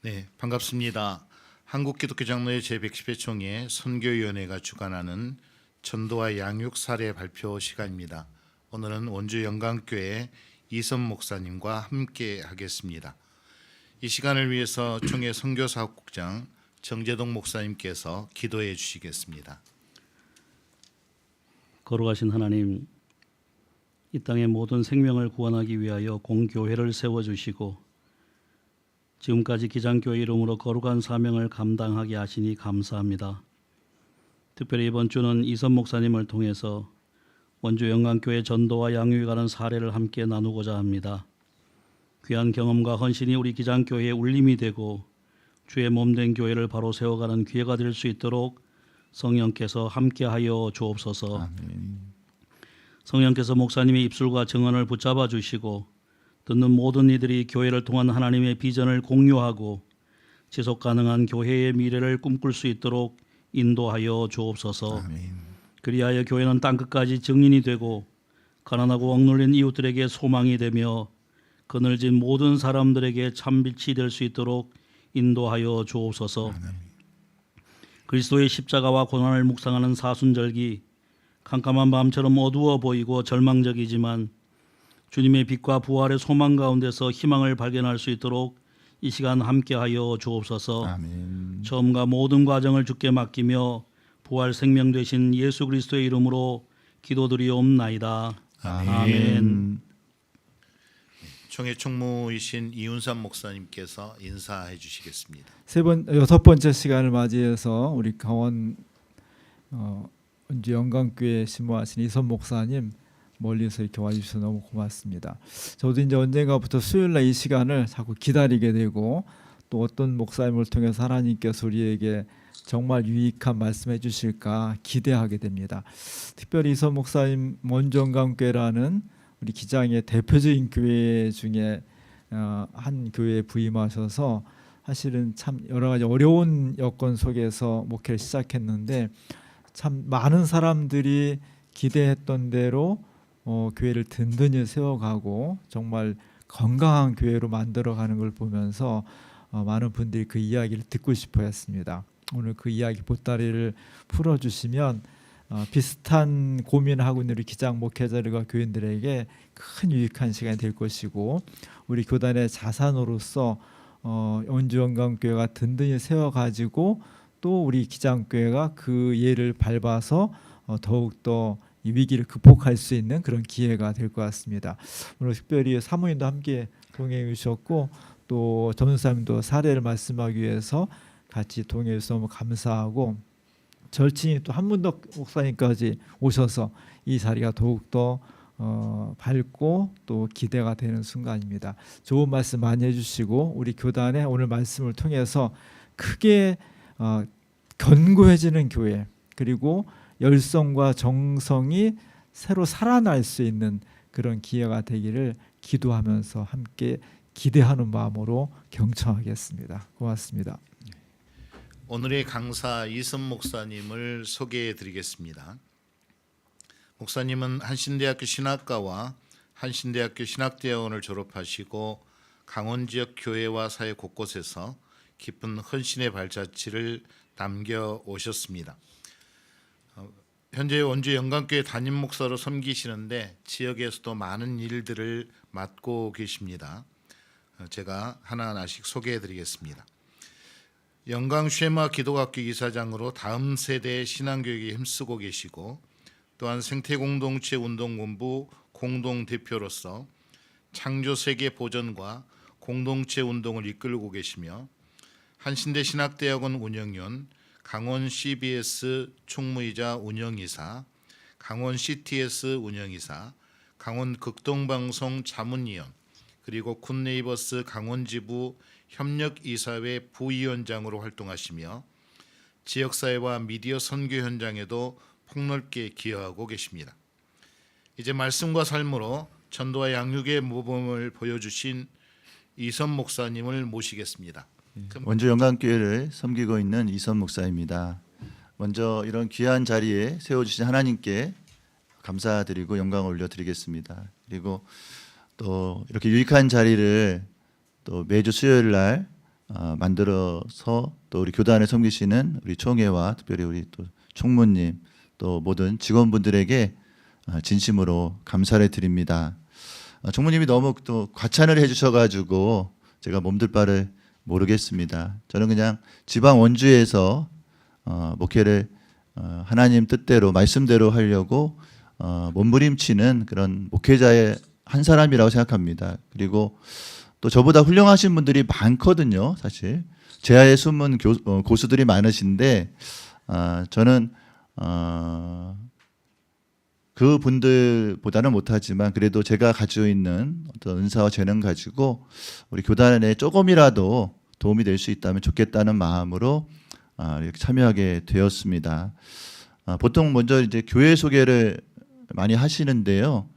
네, 반갑습니다. 한국기독교장로회 제110회 총회 선교위원회가 주관하는 전도와 양육 사례 발표 시간입니다. 오늘은 원주 영광교회 이선 목사님과 함께 하겠습니다. 이 시간을 위해서 총회 선교사업국장 정재동 목사님께서 기도해 주시겠습니다. 거룩하신 하나님, 이 땅의 모든 생명을 구원하기 위하여 공교회를 세워주시고 지금까지 기장교회 이름으로 거룩한 사명을 감당하게 하시니 감사합니다. 특별히 이번 주는 이선 목사님을 통해서 원주 영광교회 전도와 양육에 관한 사례를 함께 나누고자 합니다. 귀한 경험과 헌신이 우리 기장교회의 울림이 되고 주의 몸된 교회를 바로 세워가는 기회가 될 수 있도록 성령께서 함께하여 주옵소서. 아멘. 성령께서 목사님의 입술과 증언을 붙잡아 주시고 듣는 모든 이들이 교회를 통한 하나님의 비전을 공유하고 지속 가능한 교회의 미래를 꿈꿀 수 있도록 인도하여 주옵소서. 아멘. 그리하여 교회는 땅끝까지 증인이 되고 가난하고 억눌린 이웃들에게 소망이 되며 그늘진 모든 사람들에게 참빛이 될 수 있도록 인도하여 주옵소서. 그리스도의 십자가와 고난을 묵상하는 사순절기, 캄캄한 밤처럼 어두워 보이고 절망적이지만 주님의 빛과 부활의 소망 가운데서 희망을 발견할 수 있도록 이 시간 함께하여 주옵소서. 아멘. 처음과 모든 과정을 주께 맡기며 부활 생명 되신 예수 그리스도의 이름으로 기도드리옵나이다. 아멘. 총회 총무이신 이윤삼 목사님께서 인사해 주시겠습니다. 여섯 번째 시간을 맞이해서 우리 강원 원주 영광교회 심무하신 이선 목사님 멀리서 이렇게 와주셔서 너무 고맙습니다. 저도 이제 언젠가부터 수요일날 이 시간을 자꾸 기다리게 되고 또 어떤 목사님을 통해서 하나님께서 우리에게 정말 유익한 말씀해 주실까 기대하게 됩니다. 특별히 이선 목사님 원주 영광교회라는 우리 기장의 대표적인 교회 중에 한 교회에 부임하셔서 사실은 참 여러 가지 어려운 여건 속에서 목회를 시작했는데 참 많은 사람들이 기대했던 대로 교회를 든든히 세워가고 정말 건강한 교회로 만들어가는 걸 보면서 많은 분들이 그 이야기를 듣고 싶어했습니다. 오늘 그 이야기 보따리를 풀어주시면 비슷한 고민을 하고 있는 우리 기장 목회자들과 교인들에게 큰 유익한 시간이 될 것이고 우리 교단의 자산으로서 원주 영광교회가 든든히 세워가지고 또 우리 기장교회가 그 예를 밟아서 더욱더 이 위기를 극복할 수 있는 그런 기회가 될 것 같습니다. 오늘 특별히 사모님도 함께 동행해 주셨고 또 전사님도 사례를 말씀하기 위해서 같이 동행해 주셔서 너무 감사하고 절친이 또 한문덕 목사님까지 오셔서 이 자리가 더욱더 밝고 또 기대가 되는 순간입니다. 좋은 말씀 많이 해주시고 우리 교단의 오늘 말씀을 통해서 크게 견고해지는 교회 그리고 열성과 정성이 새로 살아날 수 있는 그런 기회가 되기를 기도하면서 함께 기대하는 마음으로 경청하겠습니다. 고맙습니다. 오늘의 강사 이선 목사님을 소개해 드리겠습니다. 목사님은 한신대학교 신학과와 한신대학교 신학대학원을 졸업하시고 강원 지역 교회와 사회 곳곳에서 깊은 헌신의 발자취를 남겨 오셨습니다. 현재 원주 영광교회 담임 목사로 섬기시는데 지역에서도 많은 일들을 맡고 계십니다. 제가 하나하나씩 소개해 드리겠습니다. 영광 쉐마 기독학교 이사장으로 다음 세대의 신앙교육에 힘쓰고 계시고 또한 생태공동체 운동본부 공동대표로서 창조세계 보전과 공동체 운동을 이끌고 계시며 한신대 신학대학원 운영위원, 강원 CBS 총무이자 운영이사, 강원 CTS 운영이사, 강원 극동방송 자문위원, 그리고 굿네이버스 강원지부 협력이사회 부위원장으로 활동하시며 지역사회와 미디어 선교 현장에도 폭넓게 기여하고 계십니다. 이제 말씀과 삶으로 전도와 양육의 모범을 보여주신 이선 목사님을 모시겠습니다. 원주 영광교회를 섬기고 있는 이선 목사입니다. 먼저 이런 귀한 자리에 세워주신 하나님께 감사드리고 영광을 올려드리겠습니다. 그리고 또 이렇게 유익한 자리를 또 매주 수요일 날 만들어서 또 우리 교단에 섬기시는 우리 총회와 특별히 우리 또 총무님 또 모든 직원분들에게 진심으로 감사를 드립니다. 총무님이 너무 또 과찬을 해주셔가지고 제가 몸둘 바를 모르겠습니다. 저는 그냥 지방 원주에서 목회를 하나님 뜻대로 말씀대로 하려고 몸부림치는 그런 목회자의 한 사람이라고 생각합니다. 그리고 또 저보다 훌륭하신 분들이 많거든요. 사실 제아의 숨은 고수들이 많으신데 저는 그 분들보다는 못하지만 그래도 제가 가지고 있는 어떤 은사와 재능 가지고 우리 교단에 조금이라도 도움이 될 수 있다면 좋겠다는 마음으로 이렇게 참여하게 되었습니다. 보통 먼저 이제 교회 소개를 많이 하시는데요.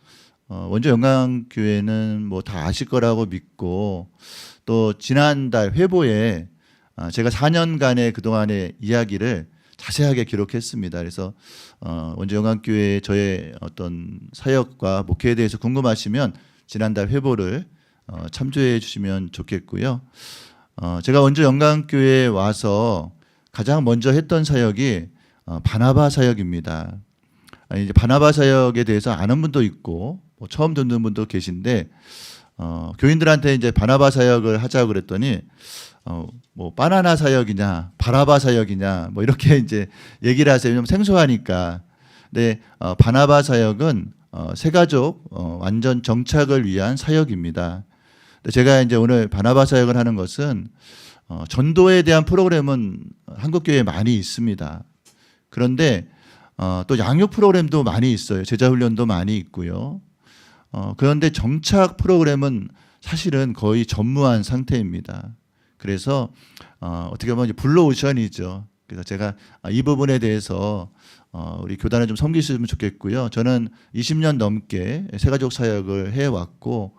원주 영광교회는 뭐 다 아실 거라고 믿고 또 지난달 회보에 제가 4년간의 그동안의 이야기를 자세하게 기록했습니다. 그래서 원주 영광교회 저의 어떤 사역과 목회에 대해서 궁금하시면 지난달 회보를 참조해 주시면 좋겠고요. 제가 원주 영광교회에 와서 가장 먼저 했던 사역이 바나바 사역입니다. 이제 바나바 사역에 대해서 아는 분도 있고 뭐 처음 듣는 분도 계신데 교인들한테 이제 바나바 사역을 하자고 그랬더니 뭐 바나나 사역이냐 바라바 사역이냐 뭐 이렇게 이제 얘기를 하세요. 좀 생소하니까. 근데 바나바 사역은 새가족 완전 정착을 위한 사역입니다. 근데 제가 이제 오늘 바나바 사역을 하는 것은 전도에 대한 프로그램은 한국 교회에 많이 있습니다. 그런데 또 양육 프로그램도 많이 있어요. 제자 훈련도 많이 있고요. 그런데 정착 프로그램은 사실은 거의 전무한 상태입니다. 그래서 어떻게 보면 블루오션이죠. 그래서 제가 이 부분에 대해서 우리 교단을 좀 섬기시면 좋겠고요. 저는 20년 넘게 새가족 사역을 해왔고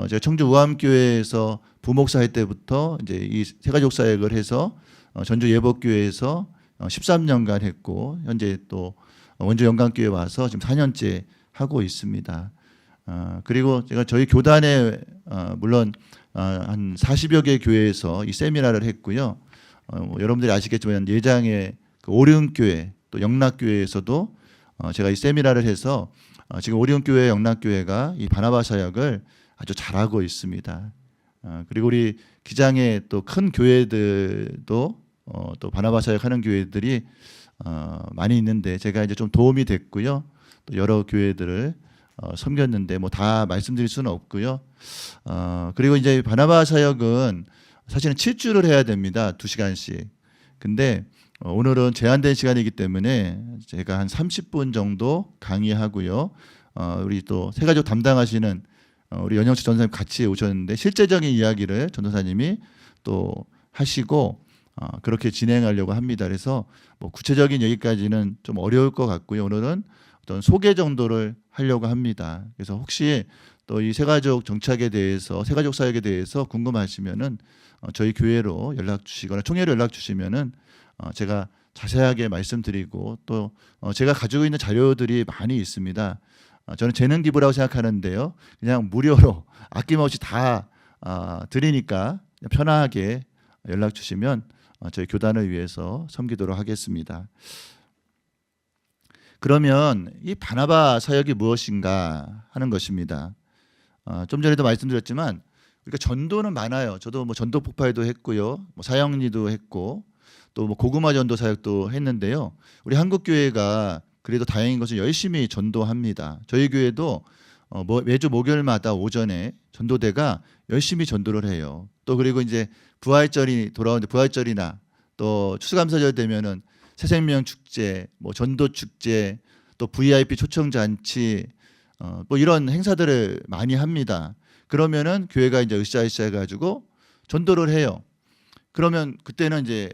제가 청주 우암교회에서 부목사 할 때부터 이제 이 새가족 사역을 해서 전주 예복교회에서 13년간 했고 현재 또 원주 영광교회 와서 지금 4년째 하고 있습니다. 그리고 제가 저희 교단에 물론 한 40여 개 교회에서 이 세미나를 했고요. 여러분들이 아시겠지만 예장의 그 오륜교회 또 영락교회에서도 제가 이 세미나를 해서 지금 오륜교회 영락교회가 이 바나바 사역을 아주 잘하고 있습니다. 그리고 우리 기장의 또 큰 교회들도 또 바나바 사역하는 교회들이 많이 있는데 제가 이제 좀 도움이 됐고요. 또 여러 교회들을 섬겼는데 뭐 다 말씀드릴 수는 없고요. 그리고 이제 바나바 사역은 사실은 7주를 해야 됩니다. 2시간씩. 근데 오늘은 제한된 시간이기 때문에 제가 한 30분 정도 강의하고요. 우리 또 새가족 담당하시는 우리 연영치 전도사님 같이 오셨는데 실제적인 이야기를 전도사님이 또 하시고 그렇게 진행하려고 합니다. 그래서 뭐 구체적인 얘기까지는 좀 어려울 것 같고요. 오늘은 어떤 소개 정도를 하려고 합니다. 그래서 혹시 또 이 새가족 정착에 대해서 새가족 사역에 대해서 궁금하시면은 저희 교회로 연락 주시거나 총회로 연락 주시면은 제가 자세하게 말씀드리고 또 제가 가지고 있는 자료들이 많이 있습니다. 저는 재능 기부라고 생각하는데요. 그냥 무료로 아낌없이 다 드리니까 편하게 연락 주시면 저희 교단을 위해서 섬기도록 하겠습니다. 그러면 이 바나바 사역이 무엇인가 하는 것입니다. 좀 전에도 말씀드렸지만 우리가 전도는 많아요. 저도 뭐 전도 폭발도 했고요, 뭐 사형리도 했고 또 뭐 고구마 전도 사역도 했는데요. 우리 한국 교회가 그래도 다행인 것은 열심히 전도합니다. 저희 교회도 매주 목요일마다 오전에 전도대가 열심히 전도를 해요. 또 그리고 이제 부활절이 돌아오는데 부활절이나 또 추수감사절 되면은 새생명 축제, 뭐 전도 축제, 또 VIP 초청 잔치, 뭐 이런 행사들을 많이 합니다. 그러면은 교회가 이제 으쌰으쌰 해가지고 전도를 해요. 그러면 그때는 이제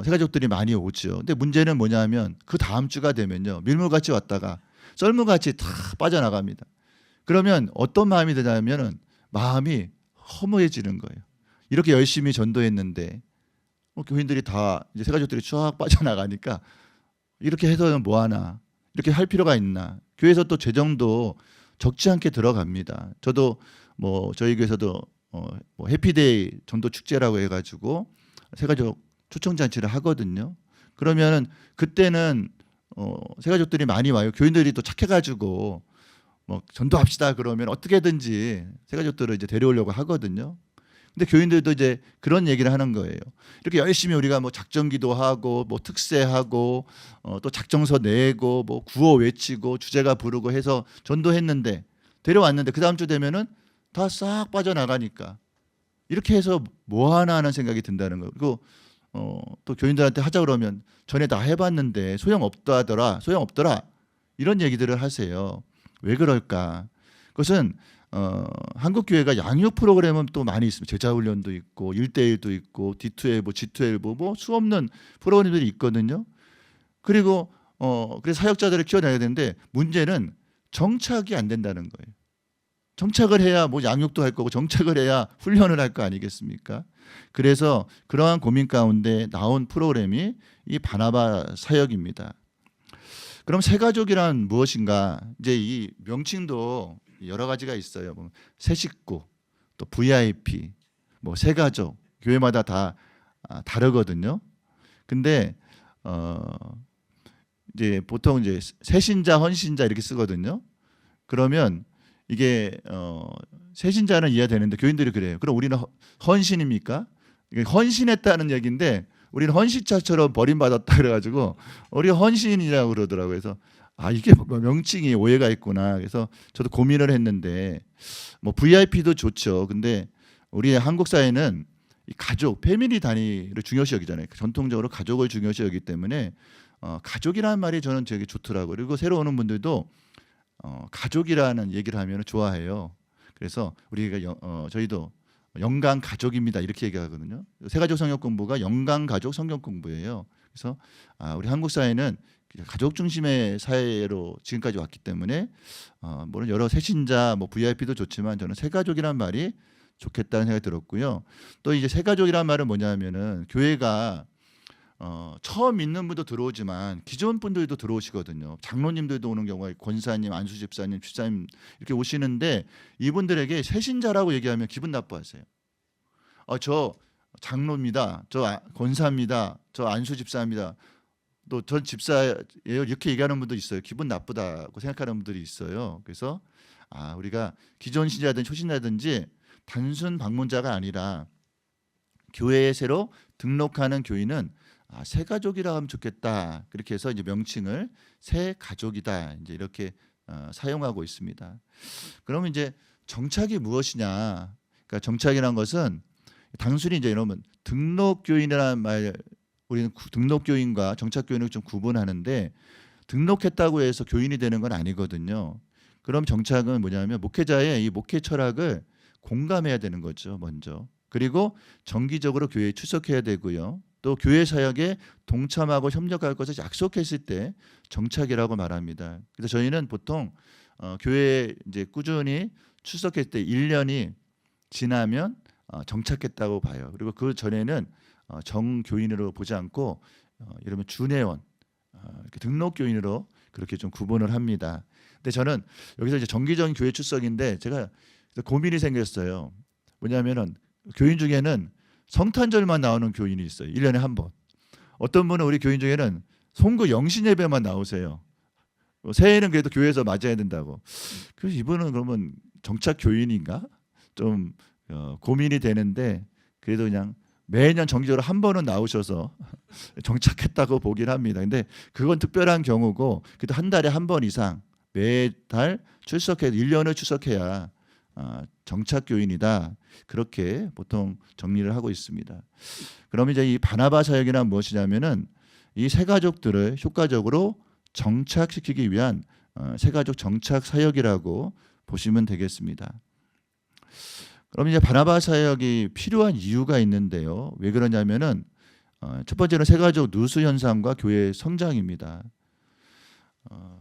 새가족들이 많이 오죠. 근데 문제는 뭐냐면 그 다음 주가 되면요 밀물같이 왔다가 썰물같이 다 빠져나갑니다. 그러면 어떤 마음이 드냐면은 마음이 허무해지는 거예요. 이렇게 열심히 전도했는데 교인들이 다 이제 새가족들이 쫙 빠져나가니까 이렇게 해서는 뭐 하나, 이렇게 할 필요가 있나. 교회에서 또 재정도 적지 않게 들어갑니다. 저도 뭐 저희 교회에서도 뭐 해피데이 전도 축제라고 해가지고 새가족 초청 잔치를 하거든요. 그러면은 그때는 새가족들이 많이 와요. 교인들이 또 착해가지고 뭐 전도합시다 그러면 어떻게든지 새가족들을 이제 데려오려고 하거든요. 근데 교인들도 이제 그런 얘기를 하는 거예요. 이렇게 열심히 우리가 뭐 작전기도 하고 뭐 특세하고 또 작정서 내고 뭐 구호 외치고 주제가 부르고 해서 전도했는데 데려왔는데 그 다음 주 되면은 다 싹 빠져나가니까 이렇게 해서 뭐 하나 하는 생각이 든다는 거예요. 그리고 또 교인들한테 하자 그러면 전에 다 해봤는데 소용없더라 이런 얘기들을 하세요. 왜 그럴까? 그것은 한국 교회가 양육 프로그램은 또 많이 있습니다. 제자 훈련도 있고 1대1도 있고 D2L, G2L 뭐 수없는 프로그램들이 있거든요. 그리고 그래서 사역자들을 키워내야 되는데 문제는 정착이 안 된다는 거예요. 정착을 해야 뭐 양육도 할 거고 정착을 해야 훈련을 할 거 아니겠습니까? 그래서 그러한 고민 가운데 나온 프로그램이 이 바나바 사역입니다. 그럼 새가족이란 무엇인가? 이제 이 명칭도 여러 가지가 있어요. 뭐 새식구, 또 VIP, 뭐 새가족, 교회마다 다 다르거든요. 근데 이제 보통 이제 새신자, 헌신자 이렇게 쓰거든요. 그러면 이게 새신자는 이해되는데 교인들이 그래요. 그럼 우리는 헌신입니까? 이게 헌신했다는 얘기인데 우리는 헌시차처럼 버림받았다 그래가지고 우리 헌신이라고 그러더라고요. 그래서 이게 명칭이 오해가 있구나. 그래서 저도 고민을 했는데 뭐 VIP도 좋죠. 근데 우리 한국 사회는 이 가족, 패밀리 단위를 중요시 여기잖아요. 전통적으로 가족을 중요시 여기기 때문에 가족이라는 말이 저는 되게 좋더라고요. 그리고 새로 오는 분들도 가족이라는 얘기를 하면 좋아해요. 그래서 우리가 저희도 영강 가족입니다 이렇게 얘기하거든요. 새가족 성경 공부가 영강 가족 성경 공부예요. 그래서 우리 한국 사회는 가족 중심의 사회로 지금까지 왔기 때문에 물론 여러 새신자, 뭐 VIP도 좋지만 저는 새가족이라는 말이 좋겠다는 생각이 들었고요. 또 이제 새가족이라는 말은 뭐냐면은 교회가 처음 믿는 분도 들어오지만 기존 분들도 들어오시거든요. 장로님들도 오는 경우가 있고 권사님, 안수 집사님, 주사님 이렇게 오시는데 이분들에게 새신자라고 얘기하면 기분 나빠하세요. 저 장로입니다. 저 권사입니다. 저 안수 집사입니다. 또 전 집사예요. 이렇게 얘기하는 분도 있어요. 기분 나쁘다고 생각하는 분들이 있어요. 그래서 우리가 기존 신자든 초신자든지 단순 방문자가 아니라 교회에 새로 등록하는 교인은 새가족이라 하면 좋겠다. 그렇게 해서 이제 명칭을 새가족이다. 이제 이렇게 사용하고 있습니다. 그러면 이제 정착이 무엇이냐? 그러니까 정착이라는 것은 단순히 이제 여러분 등록 교인이라는 말 우리는 등록 교인과 정착 교인을 좀 구분하는데 등록했다고 해서 교인이 되는 건 아니거든요. 그럼 정착은 뭐냐면 목회자의 이 목회 철학을 공감해야 되는 거죠. 먼저. 그리고 정기적으로 교회에 출석해야 되고요. 또 교회 사역에 동참하고 협력할 것을 약속했을 때 정착이라고 말합니다. 그래서 저희는 보통 교회에 이제 꾸준히 출석했을 때 1년이 지나면 정착했다고 봐요. 그리고 그 전에는 정교인으로 보지 않고 이러면 준회원, 이렇게 등록 교인으로 그렇게 좀 구분을 합니다. 근데 저는 여기서 이제 정기적인 교회 출석인데 제가 고민이 생겼어요. 뭐냐면은 교인 중에는 성탄절만 나오는 교인이 있어요. 1년에 한 번. 어떤 분은 우리 교인 중에는 송구 영신 예배만 나오세요. 새해는 그래도 교회에서 맞아야 된다고. 그래서 이분은 그러면 정착 교인인가? 좀 고민이 되는데 그래도 그냥 매년 정기적으로 한 번은 나오셔서 정착했다고 보긴 합니다. 근데 그건 특별한 경우고 그래도 한 달에 한 번 이상 매달 출석해서 1년을 출석해야 정착 교인이다. 그렇게 보통 정리를 하고 있습니다. 그럼 이제 이 바나바 사역이란 무엇이냐면은 이 새가족들을 효과적으로 정착시키기 위한 새가족 정착 사역이라고 보시면 되겠습니다. 그럼 이제 바나바 사역이 필요한 이유가 있는데요. 왜 그러냐면은 첫 번째는 새가족 누수 현상과 교회 성장입니다.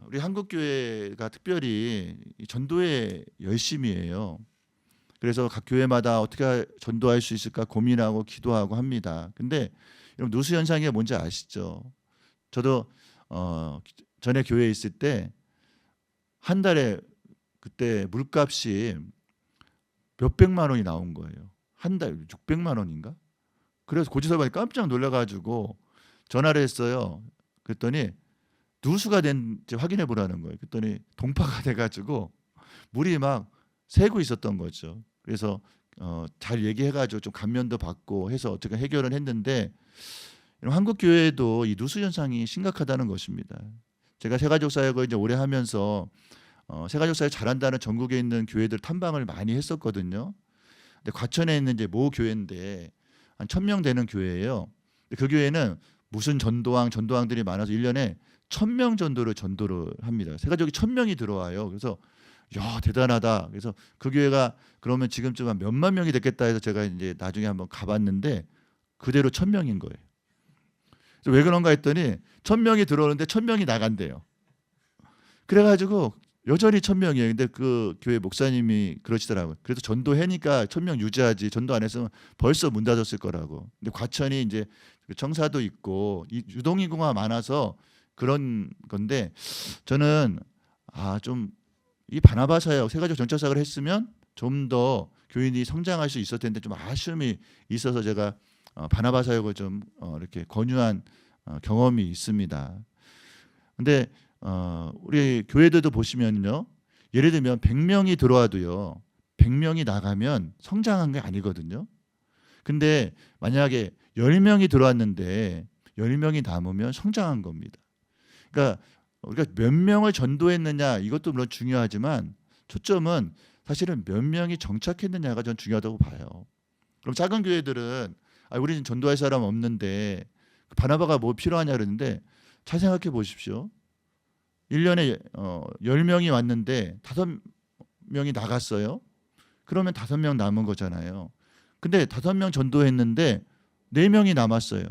우리 한국 교회가 특별히 전도에 열심히 해요. 그래서 각 교회마다 어떻게 전도할 수 있을까 고민하고 기도하고 합니다. 근데 누수 현상이 뭔지 아시죠? 저도 전에 교회에 있을 때 한 달에 그때 물값이 몇백만 원이 나온 거예요. 한 달 600만 원인가? 그래서 고지서방이 깜짝 놀라가지고 전화를 했어요. 그랬더니 누수가 된지 확인해 보라는 거예요. 그랬더니 동파가 돼가지고 물이 막 새고 있었던 거죠. 그래서 잘 얘기해가지고 좀 감면도 받고 해서 어떻게 해결을 했는데, 한국 교회도 이 누수 현상이 심각하다는 것입니다. 제가 새가족 사역을 이제 오래 하면서 새가족 사역 잘한다는 전국에 있는 교회들 탐방을 많이 했었거든요. 근데 과천에 있는 이제 모 교회인데 한 1,000명 되는 교회예요. 근데 그 교회는 무슨 전도왕들이 많아서 1년에 1,000명 전도를 합니다. 새가족이 1,000명이 들어와요. 그래서 야, 대단하다. 그래서 그 교회가 그러면 지금쯤 한 몇만 명이 됐겠다 해서 제가 이제 나중에 한번 가봤는데 그대로 1,000명인 거예요. 그래서 왜 그런가 했더니 1,000명이 들어오는데 1,000명이 나간대요. 그래가지고 여전히 1,000명이에요. 근데 그 교회 목사님이 그러시더라고요. 그래도 전도해니까 1,000명 유지하지. 전도 안 했으면 벌써 문 닫았을 거라고. 근데 과천이 이제 청사도 있고 이 유동인구가 많아서 그런 건데, 저는 좀 이 바나바 사역, 새가족 전체 사역을 했으면 좀 더 교인이 성장할 수 있었을 텐데 좀 아쉬움이 있어서 제가 바나바 사역을 좀 이렇게 권유한 경험이 있습니다. 근데 우리 교회들도 보시면요, 예를 들면 100명이 들어와도요 100명이 나가면 성장한 게 아니거든요. 근데 만약에 10명이 들어왔는데 10명이 남으면 성장한 겁니다. 그러니까 우리가 몇 명을 전도했느냐 이것도 물론 중요하지만 초점은 사실은 몇 명이 정착했느냐가 전 중요하다고 봐요. 그럼 작은 교회들은 우리는 전도할 사람 없는데 바나바가 뭐 필요하냐 그러는데, 잘 생각해 보십시오. 1년에 10명이 왔는데 5명이 나갔어요. 그러면 5명 남은 거잖아요. 근데 5명 전도했는데 4명이 남았어요.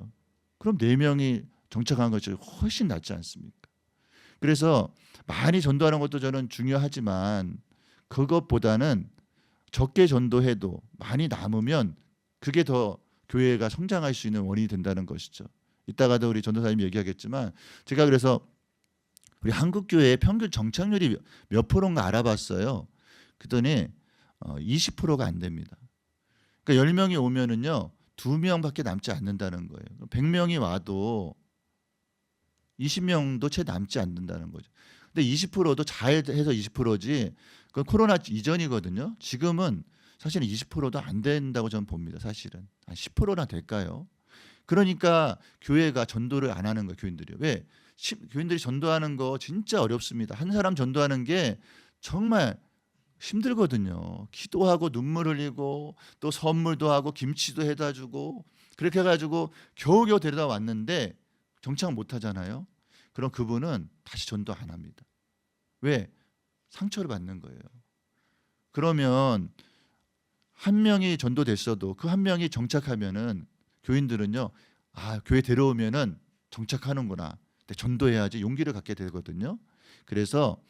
그럼 4명이 정착한 것이 훨씬 낫지 않습니까? 그래서 많이 전도하는 것도 저는 중요하지만 그것보다는 적게 전도해도 많이 남으면 그게 더 교회가 성장할 수 있는 원인이 된다는 것이죠. 이따가도 우리 전도사님이 얘기하겠지만, 제가 그래서 우리 한국 교회의 평균 정착률이 몇 프로인가 알아봤어요. 그랬더니 20%가 안 됩니다. 그러니까 10명이 오면은요 2명밖에 남지 않는다는 거예요. 100명이 와도 20명도 채 남지 않는다는 거죠. 근데 20%도 잘해서 20%지 그건 코로나 이전이거든요. 지금은 사실은 20%도 안 된다고 저는 봅니다. 사실은 한 10%나 될까요? 그러니까 교회가 전도를 안 하는 거예요. 교인들이요. 왜? 교인들이 전도하는 거 진짜 어렵습니다. 한 사람 전도하는 게 정말 힘들거든요. 기도하고 눈물 흘리고 또 선물도 하고 김치도 해다 주고 그렇게 해가지고 겨우겨우 데려다 왔는데 정착 못 하잖아요. 그럼 그분은 다시 전도 안 합니다. 왜? 상처를 받는 거예요. 그러면 한 명이 전도됐어도 그 한 명이 정착하면은 교인들은요, 교회 데려오면은 정착하는구나. 근데 전도해야지 용기를 갖게 되거든요. 그래서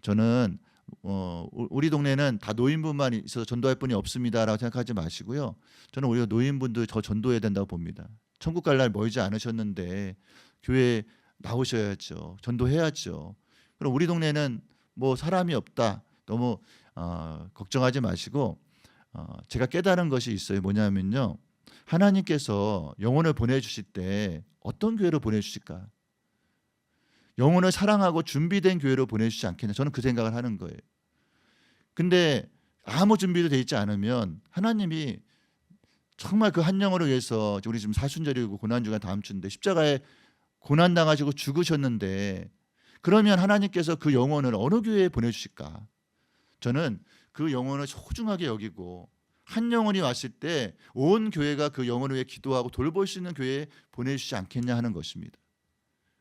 저는 우리 동네는 다 노인분만 있어서 전도할 분이 없습니다라고 생각하지 마시고요. 저는 오히려 노인분들 더 전도해야 된다고 봅니다. 천국 갈 날 멀지 않으셨는데 교회 나오셔야죠. 전도해야죠. 그럼 우리 동네는 뭐 사람이 없다. 너무 걱정하지 마시고 제가 깨달은 것이 있어요. 뭐냐면요, 하나님께서 영혼을 보내주실 때 어떤 교회로 보내주실까? 영혼을 사랑하고 준비된 교회로 보내주시지 않겠냐. 저는 그 생각을 하는 거예요. 근데 아무 준비도 돼 있지 않으면 하나님이 정말 그 한 영혼을 위해서, 우리 지금 사순절이고 고난주가 다음 주인데 십자가에 고난당하시고 죽으셨는데, 그러면 하나님께서 그 영혼을 어느 교회에 보내주실까? 저는 그 영혼을 소중하게 여기고 한 영혼이 왔을 때 온 교회가 그 영혼을 위해 기도하고 돌볼 수 있는 교회에 보내주시지 않겠냐 하는 것입니다.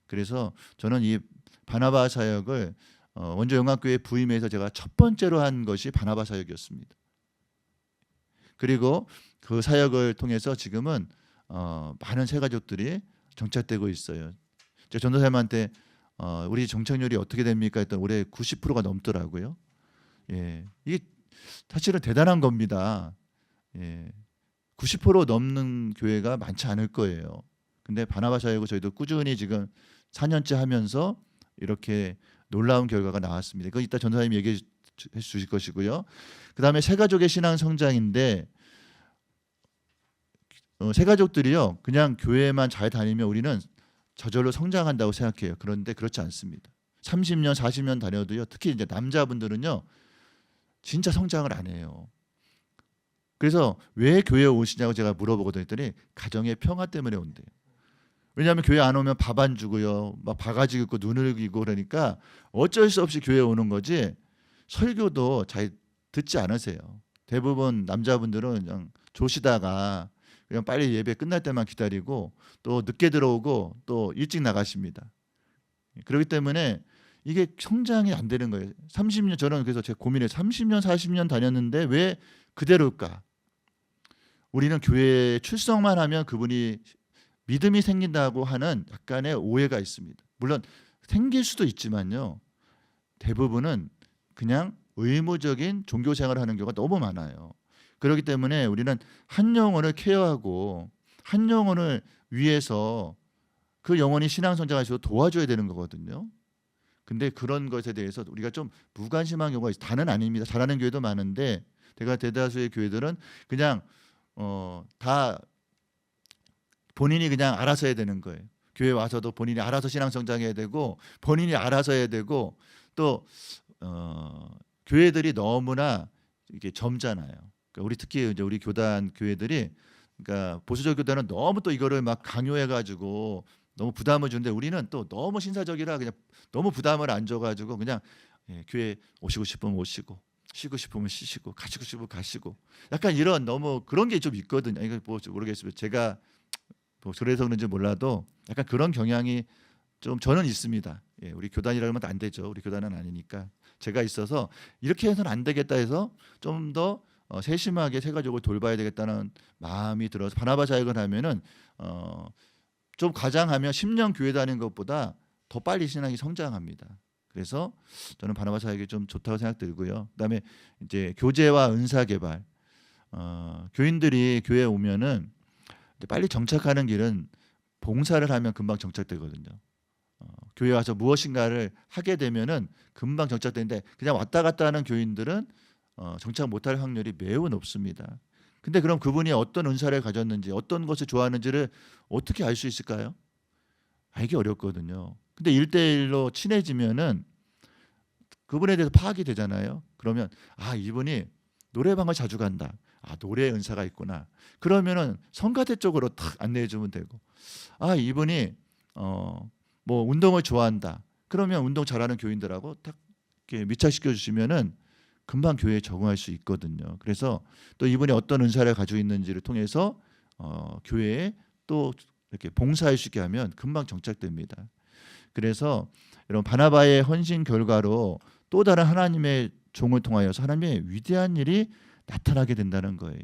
그래서 저는 이 바나바 사역을 원조 영광교회 부임해서 제가 첫 번째로 한 것이 바나바 사역이었습니다. 그리고 그 사역을 통해서 지금은 많은 새가족들이 정착되고 있어요. 제가 전도사님한테 우리 정착률이 어떻게 됩니까? 했더니 올해 90%가 넘더라고요. 예, 이게 사실은 대단한 겁니다. 예, 90% 넘는 교회가 많지 않을 거예요. 근데 바나바 사역을 저희도 꾸준히 지금 4년째 하면서 이렇게 놀라운 결과가 나왔습니다. 그거 이따 전도사님이 얘기해 주실 것이고요. 그다음에 새가족의 신앙 성장인데 새가족들이요 그냥 교회만 잘 다니면 우리는 저절로 성장한다고 생각해요. 그런데 그렇지 않습니다. 30년, 40년 다녀도요. 특히 이제 남자분들은요. 진짜 성장을 안 해요. 그래서 왜 교회에 오시냐고 제가 물어보거든요. 했더니 가정의 평화 때문에 온대요. 왜냐하면 교회 안 오면 밥 안 주고요. 막 바가지 긁고 눈을 기고 그러니까 어쩔 수 없이 교회에 오는 거지 설교도 잘 듣지 않으세요. 대부분 남자분들은 그냥 조시다가 그냥 빨리 예배 끝날 때만 기다리고 또 늦게 들어오고 또 일찍 나가십니다. 그렇기 때문에 이게 성장이 안 되는 거예요. 30년 저는 그래서 제가 고민해요. 30년 40년 다녔는데 왜 그대로일까? 우리는 교회에 출석만 하면 그분이 믿음이 생긴다고 하는 약간의 오해가 있습니다. 물론 생길 수도 있지만요. 대부분은 그냥 의무적인 종교 생활을 하는 경우가 너무 많아요. 그렇기 때문에 우리는 한 영혼을 케어하고 한 영혼을 위해서 그 영혼이 신앙 성장할 수 있도록 도와줘야 되는 거거든요. 근데 그런 것에 대해서 우리가 좀 무관심한 경우가 있어요. 다는 아닙니다. 잘하는 교회도 많은데 대다수의 교회들은 그냥 다 본인이 그냥 알아서 해야 되는 거예요. 교회 와서도 본인이 알아서 신앙 성장해야 되고 본인이 알아서 해야 되고 또 교회들이 너무나 이게 젊잖아요. 그러니까 우리 특히 이제 우리 교단 교회들이 그러니까 보수적 교단은 너무 또 이거를 막 강요해가지고 너무 부담을 주는데 우리는 또 너무 신사적이라 그냥 너무 부담을 안 줘가지고 그냥 교회 오시고 싶으면 오시고 쉬고 싶으면 쉬시고 가시고 싶으면 가시고 약간 이런 너무 그런 게 좀 있거든요. 이거 뭐 모르겠어요. 제가 뭐 그래서 그런지 몰라도 약간 그런 경향이 좀 저는 있습니다. 예, 우리 교단이라면 안 되죠. 우리 교단은 아니니까 제가 있어서 이렇게 해서는 안 되겠다 해서 좀 더 세심하게 새가족을 돌봐야 되겠다는 마음이 들어서 바나바 사역을 하면은 좀 과장하면 10년 교회 다니는 것보다 더 빨리 신앙이 성장합니다. 그래서 저는 바나바 사역이 좀 좋다고 생각 들고요. 그다음에 이제 교제와 은사 개발. 교인들이 교회에 오면은 이제 빨리 정착하는 길은 봉사를 하면 금방 정착되거든요. 교회 와서 무엇인가를 하게 되면은 금방 정착되는데 그냥 왔다 갔다 하는 교인들은 정착 못할 확률이 매우 높습니다. 근데 그럼 그분이 어떤 은사를 가졌는지 어떤 것을 좋아하는지를 어떻게 알 수 있을까요? 알기 어렵거든요. 근데 1대1로 친해지면은 그분에 대해서 파악이 되잖아요. 그러면 아 이분이 노래방을 자주 간다. 아 노래 은사가 있구나. 그러면은 성가대 쪽으로 탁 안내해 주면 되고 아 이분이 뭐 운동을 좋아한다. 그러면 운동 잘하는 교인들하고 탁 이렇게 밀착시켜 주시면은 금방 교회에 적응할 수 있거든요. 그래서 또 이분이 어떤 은사를 가지고 있는지를 통해서 교회에 또 이렇게 봉사할 수 있게 하면 금방 정착됩니다. 그래서 여러분 바나바의 헌신 결과로 또 다른 하나님의 종을 통하여서 하나님의 위대한 일이 나타나게 된다는 거예요.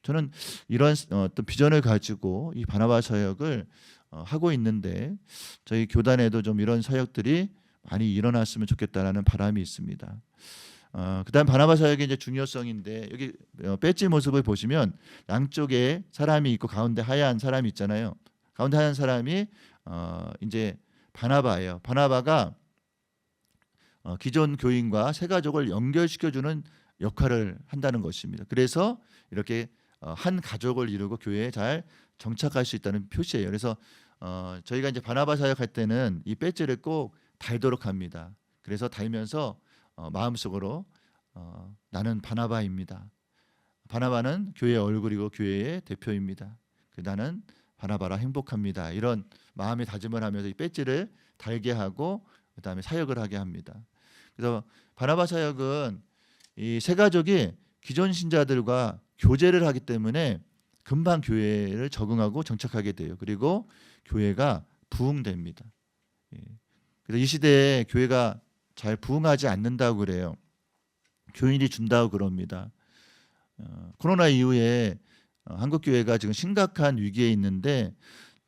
저는 이런 어떤 비전을 가지고 이 바나바 사역을 하고 있는데 저희 교단에도 좀 이런 사역들이 많이 일어났으면 좋겠다라는 바람이 있습니다. 그다음 바나바 사역의 이제 중요성인데 여기 배지 모습을 보시면 양쪽에 사람이 있고 가운데 하얀 사람이 있잖아요. 가운데 하얀 사람이 이제 바나바예요. 바나바가 기존 교인과 새 가족을 연결시켜주는 역할을 한다는 것입니다. 그래서 이렇게 한 가족을 이루고 교회에 잘 정착할 수 있다는 표시예요. 그래서 저희가 이제 바나바 사역할 때는 이 배지를 꼭 달도록 합니다. 그래서 달면서 마음속으로 나는 바나바입니다. 바나바는 교회의 얼굴이고 교회의 대표입니다. 나는 바나바라 행복합니다. 이런 마음의 다짐을 하면서 이 배지를 달게 하고 그다음에 사역을 하게 합니다. 그래서 바나바 사역은 이 새 가족이 기존 신자들과 교제를 하기 때문에 금방 교회를 적응하고 정착하게 돼요. 그리고 교회가 부흥됩니다. 그래서 이 시대에 교회가 잘 부흥하지 않는다고 그래요. 교인이 준다고 그럽니다. 코로나 이후에 한국 교회가 지금 심각한 위기에 있는데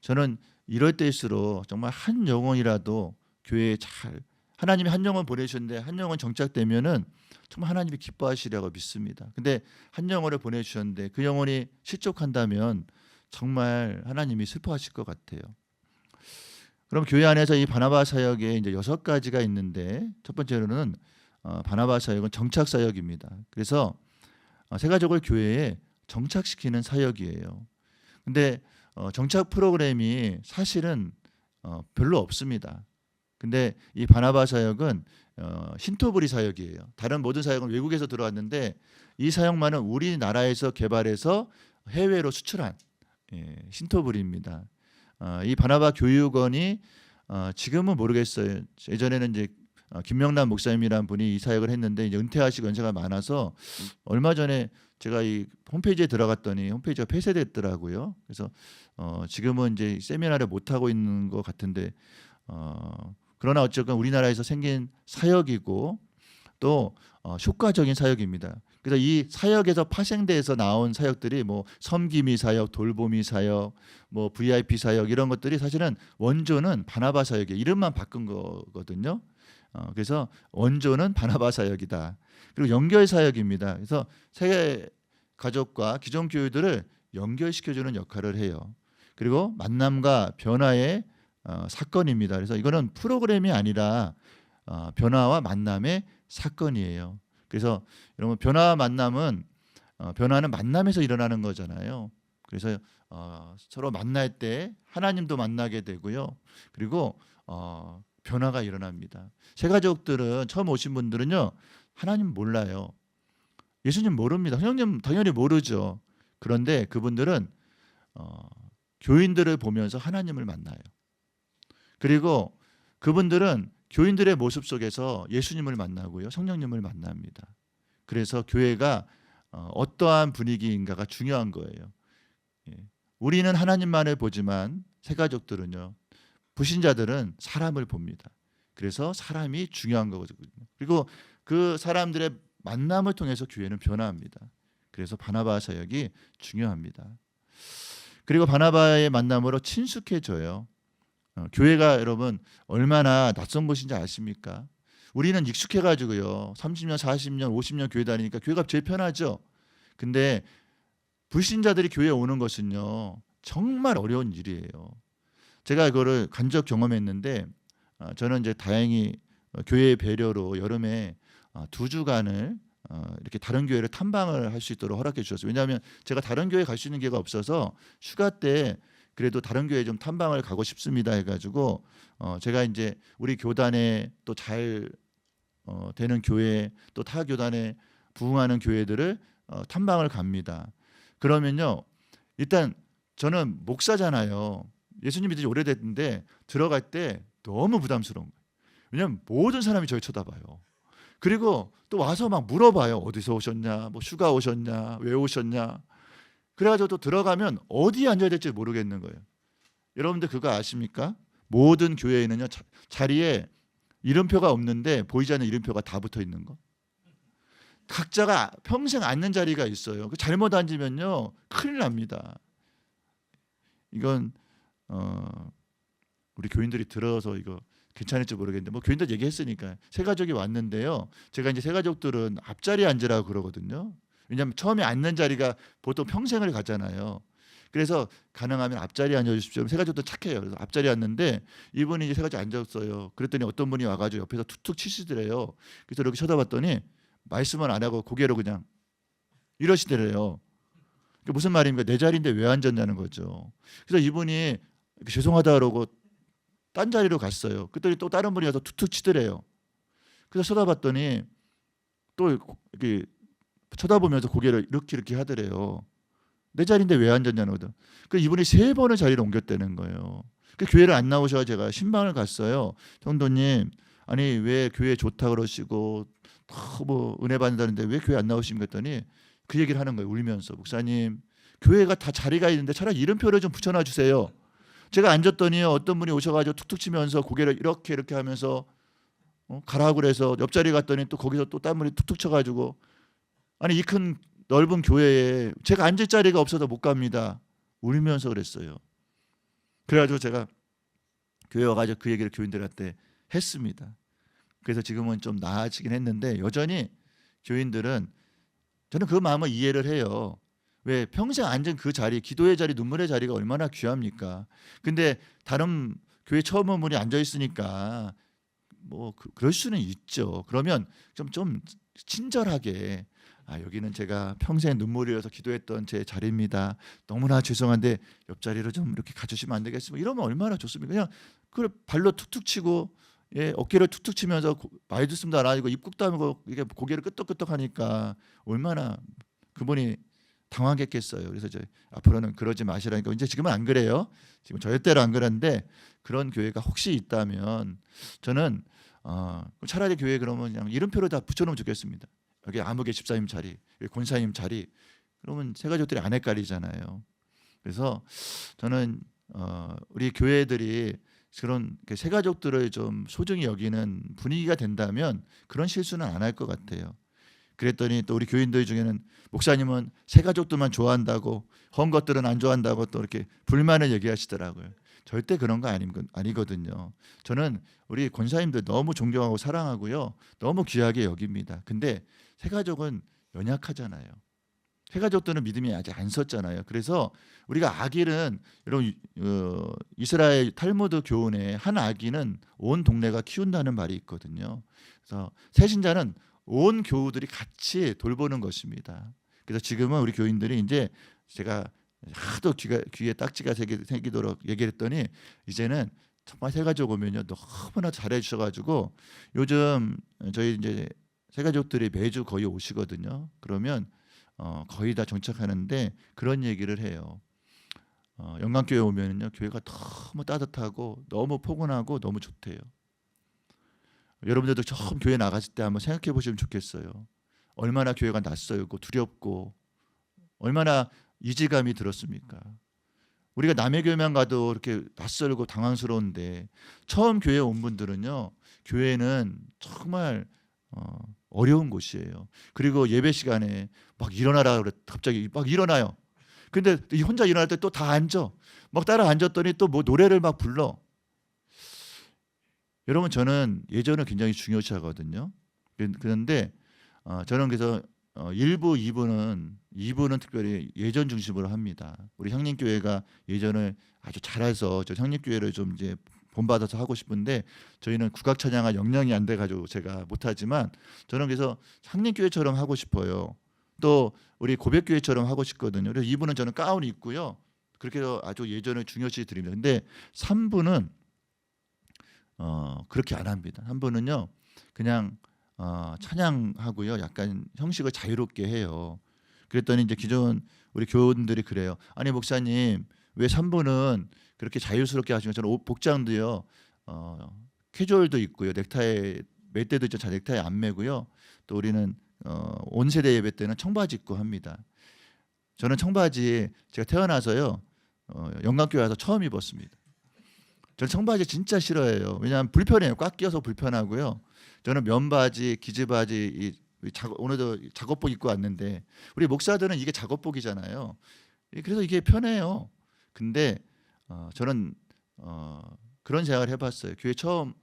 저는 이럴 때일수록 정말 한 영혼이라도 교회에 잘 하나님이 한 영혼 보내주셨는데 한 영혼 정착되면은 정말 하나님이 기뻐하시리라고 믿습니다. 근데 한 영혼을 보내주셨는데 그 영혼이 실족한다면 정말 하나님이 슬퍼하실 것 같아요. 그럼 교회 안에서 이 바나바 사역에 이제 6가지가 있는데 첫 번째로는 바나바 사역은 정착 사역입니다. 그래서 세가족을 교회에 정착시키는 사역이에요. 근데 정착 프로그램이 사실은 별로 없습니다. 근데 이 바나바 사역은 신토부리 사역이에요. 다른 모든 사역은 외국에서 들어왔는데 이 사역만은 우리나라에서 개발해서 해외로 수출한 신토부리입니다. 이 바나바 교육원이 지금은 모르겠어요. 예전에는 이제 김명남 목사님이란 분이 이 사역을 했는데 이제 은퇴하시고 연세가 많아서 얼마 전에 제가 이 홈페이지에 들어갔더니 홈페이지가 폐쇄됐더라고요. 그래서 지금은 이제 세미나를 못 하고 있는 것 같은데 그러나 어쨌건 우리나라에서 생긴 사역이고 또 효과적인 사역입니다. 그래서 이 사역에서 파생돼서 나온 사역들이 뭐 섬김이 사역, 돌보미 사역, 뭐 VIP 사역 이런 것들이 사실은 원조는 바나바 사역이에요. 이름만 바꾼 거거든요. 그래서 원조는 바나바 사역이다. 그리고 연결 사역입니다. 그래서 세계 가족과 기존 교회들을 연결시켜주는 역할을 해요. 그리고 만남과 변화의 사건입니다. 그래서 이거는 프로그램이 아니라 변화와 만남의 사건이에요. 그래서 여러분 변화와 만남은 변화는 만남에서 일어나는 거잖아요. 그래서 서로 만날 때 하나님도 만나게 되고요. 그리고 변화가 일어납니다. 새 가족들은 처음 오신 분들은요 하나님 몰라요. 예수님 모릅니다. 성령님 당연히 모르죠. 그런데 그분들은 교인들을 보면서 하나님을 만나요. 그리고 그분들은 교인들의 모습 속에서 예수님을 만나고요. 성령님을 만납니다. 그래서 교회가 어떠한 분위기인가가 중요한 거예요. 우리는 하나님만을 보지만 새 가족들은요. 불신자들은 사람을 봅니다. 그래서 사람이 중요한 거거든요. 그리고 그 사람들의 만남을 통해서 교회는 변화합니다. 그래서 바나바 사역이 중요합니다. 그리고 바나바의 만남으로 친숙해져요. 교회가 여러분 얼마나 낯선 곳인지 아십니까? 우리는 익숙해가지고요. 30년, 40년, 50년 교회 다니니까 교회가 제일 편하죠. 근데 불신자들이 교회에 오는 것은요. 정말 어려운 일이에요. 제가 이거를 간접 경험했는데 저는 이제 다행히 교회의 배려로 여름에 2주간을 이렇게 다른 교회를 탐방을 할 수 있도록 허락해 주셨어요. 왜냐하면 제가 다른 교회 갈 수 있는 기회가 없어서 휴가 때 그래도 다른 교회 좀 탐방을 가고 싶습니다 해가지고 제가 이제 우리 교단에 또 잘 되는 교회 또 타 교단에 부흥하는 교회들을 탐방을 갑니다. 그러면요 일단 저는 목사잖아요. 예수님 믿은 지 오래됐는데 들어갈 때 너무 부담스러운 거예요. 왜냐하면 모든 사람이 저를 쳐다봐요. 그리고 또 와서 막 물어봐요. 어디서 오셨냐, 뭐 휴가 오셨냐, 왜 오셨냐. 그래가지고 또 들어가면 어디에 앉아야 될지 모르겠는 거예요. 여러분들 그거 아십니까? 모든 교회에는요 자리에 이름표가 없는데 보이지 않는 이름표가 다 붙어 있는 거. 각자가 평생 앉는 자리가 있어요. 잘못 앉으면요 큰일 납니다. 이건 우리 교인들이 들어서 이거 괜찮을지 모르겠는데 뭐 교인들 얘기했으니까 새 가족이 왔는데요. 제가 이제 새 가족들은 앞자리에 앉으라고 그러거든요. 왜냐하면 처음에 앉는 자리가 보통 평생을 가잖아요. 그래서 가능하면 앞자리에 앉아주십시오. 새 가족도 착해요. 그래서 앞자리에 앉는데 이분이 이제 새 가족 앉았어요. 그랬더니 어떤 분이 와가지고 옆에서 툭툭 치시더래요. 그래서 이렇게 쳐다봤더니 말씀은 안 하고 고개로 그냥 이러시더래요. 그게 무슨 말입니까? 내 자리인데 왜 앉았냐는 거죠. 그래서 이분이 죄송하다 그러고 딴 자리로 갔어요. 그랬더니 또 다른 분이 와서 툭툭 치더래요. 그래서 쳐다봤더니 또 이렇게 쳐다보면서 고개를 이렇게 하더래요. 내 자리인데 왜 앉았냐는 거죠. 그 이분이 3번을 자리를 옮겼다는 거예요. 그 교회를 안 나오셔서 제가 신방을 갔어요. 성도님, 아니 왜 교회 좋다 그러시고 뭐 은혜 받는다는데 왜 교회 안 나오십니까? 했더니 그 얘기를 하는 거예요. 울면서 목사님, 교회가 다 자리가 있는데 차라리 이름표를 좀 붙여놔 주세요. 제가 앉았더니 어떤 분이 오셔가지고 툭툭 치면서 고개를 이렇게 하면서 가라고 그래서 옆자리 갔더니 또 거기서 또 딴 분이 툭툭 쳐가지고 아니 이 큰 넓은 교회에 제가 앉을 자리가 없어서 못 갑니다. 울면서 그랬어요. 그래가지고 제가 교회 와가지고 그 얘기를 교인들한테 했습니다. 그래서 지금은 좀 나아지긴 했는데 여전히 교인들은 저는 그 마음을 이해를 해요. 왜 평생 앉은 그 자리, 기도의 자리, 눈물의 자리가 얼마나 귀합니까? 근데 다른 교회 처음 온 분이 앉아 있으니까 뭐 그럴 수는 있죠. 그러면 좀 친절하게 여기는 제가 평생 눈물이 흘려서 기도했던 제 자리입니다. 너무나 죄송한데 옆자리로 좀 이렇게 가주시면 안 되겠습니까? 이러면 얼마나 좋습니까? 그냥 그 발로 툭툭 치고 어깨를 툭툭 치면서 많이 듣습니다 안 하고 입국도 하고 이게 고개를 끄덕끄덕 하니까 얼마나 그분이 당황했겠어요. 그래서 이제 앞으로는 그러지 마시라니까 이제 지금은 안 그래요. 지금 절대로 안 그런데 그런 교회가 혹시 있다면 저는 차라리 교회 그러면 그냥 이름표로 다 붙여놓으면 좋겠습니다. 여기 아무개 집사님 자리, 여기 권사님 자리. 그러면 새 가족들이 안 헷갈리잖아요. 그래서 저는 우리 교회들이 그런 새 가족들을 좀 소중히 여기는 분위기가 된다면 그런 실수는 안 할 것 같아요. 그랬더니 또 우리 교인들 중에는 목사님은 새 가족들만 좋아한다고 헌 것들은 안 좋아한다고 또 이렇게 불만을 얘기하시더라고요. 절대 그런 거 아니거든요. 저는 우리 권사님들 너무 존경하고 사랑하고요. 너무 귀하게 여깁니다. 근데 새 가족은 연약하잖아요. 새 가족들은 믿음이 아직 안 섰잖아요. 그래서 우리가 아기는 여러분 이스라엘 탈무드 교훈에 한 아기는 온 동네가 키운다는 말이 있거든요. 그래서 새 신자는 온 교우들이 같이 돌보는 것입니다. 그래서 지금은 우리 교인들이 이제 제가 하도 귀에 딱지가 새기도록 얘기를 했더니 이제는 정말 새 가족 오면요 너무나 잘해 주셔가지고 요즘 저희 이제 새 가족들이 매주 거의 오시거든요. 그러면 거의 다 정착하는데 그런 얘기를 해요. 영광교회 오면은요 교회가 너무 따뜻하고 너무 포근하고 너무 좋대요. 여러분들도 처음 교회 나갔을 때 한번 생각해 보시면 좋겠어요. 얼마나 교회가 낯설고 두렵고 얼마나 이질감이 들었습니까? 우리가 남의 교회만 가도 이렇게 낯설고 당황스러운데 처음 교회에 온 분들은요 교회는 정말 어려운 곳이에요. 그리고 예배 시간에 막 일어나라 그래 갑자기 막 일어나요. 근데 혼자 일어날 때 또 다 앉아. 막 따라 앉았더니 또 뭐 노래를 막 불러. 여러분 저는 예전을 굉장히 중요시하거든요. 그런데 저는 그래서 1부, 2부는 특별히 예전 중심으로 합니다. 우리 향림교회가 예전을 아주 잘해서 저 향림교회를 좀 이제 본받아서 하고 싶은데 저희는 국악 찬양할 역량이 안 돼가지고 제가 못하지만 저는 그래서 향림교회처럼 하고 싶어요. 또 우리 고백교회처럼 하고 싶거든요. 그래서 2부는 저는 가운이 있고요. 그렇게 해서 아주 예전을 중요시 드립니다. 근데 3부는 그렇게 안 합니다. 3부는요 그냥 찬양하고요 약간 형식을 자유롭게 해요. 그랬더니 이제 기존 우리 교원들이 그래요. 아니 목사님 왜 3부는 그렇게 자유스럽게 하시면 저는 옷 복장도요 캐주얼도 있고요 넥타이 맬 때도 있죠. 넥타이 안 매고요. 또 우리는 온 세대 예배 때는 청바지 입고 합니다. 저는 청바지 제가 태어나서요 영광교회 와서 처음 입었습니다. 저는 청바지 진짜 싫어해요. 왜냐하면 불편해요. 꽉 끼어서 불편하고요. 저는 면바지, 기즈바지, 오늘도 작업복 입고 왔는데 우리 목사들은 이게 작업복이잖아요. 그래서 이게 편해요. 근데 저는 그런 생각을 해봤어요. 교회 처음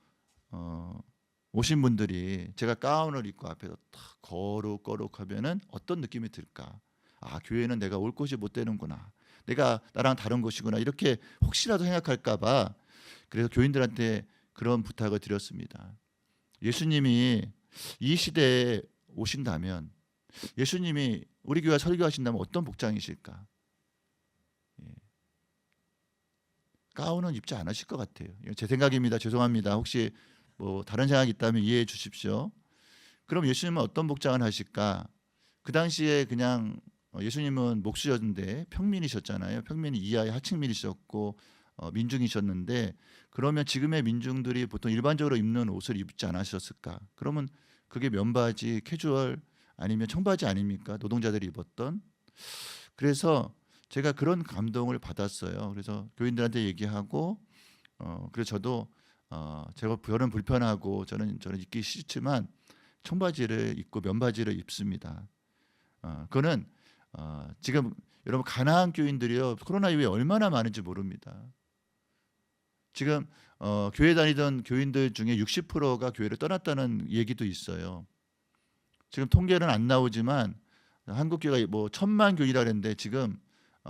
오신 분들이 제가 가운을 입고 앞에서 탁 거룩하면은 어떤 느낌이 들까? 교회는 내가 올 곳이 못 되는구나. 내가 나랑 다른 곳이구나. 이렇게 혹시라도 생각할까봐 그래서 교인들한테 그런 부탁을 드렸습니다. 예수님이 이 시대에 오신다면 예수님이 우리 교회 설교하신다면 어떤 복장이실까? 가운은 입지 않으실 것 같아요. 제 생각입니다. 죄송합니다. 혹시 뭐 다른 생각이 있다면 이해해 주십시오. 그럼 예수님은 어떤 복장을 하실까? 그 당시에 그냥 예수님은 목수였는데 평민이셨잖아요. 평민이 이하의 하층민이셨고 민중이셨는데 그러면 지금의 민중들이 보통 일반적으로 입는 옷을 입지 않으셨을까? 그러면 그게 면바지, 캐주얼 아니면 청바지 아닙니까? 노동자들이 입었던. 그래서 제가 그런 감동을 받았어요. 그래서 교인들한테 얘기하고 그래서 저도 저는 불편하고 저는 입기 싫지만 청바지를 입고 면바지를 입습니다. 그거는 지금 여러분 가나안 교인들이요 코로나 이후에 얼마나 많은지 모릅니다. 지금 교회 다니던 교인들 중에 60%가 교회를 떠났다는 얘기도 있어요. 지금 통계는 안 나오지만 한국 교회가 뭐 1,000만 교인이라 그랬는데 지금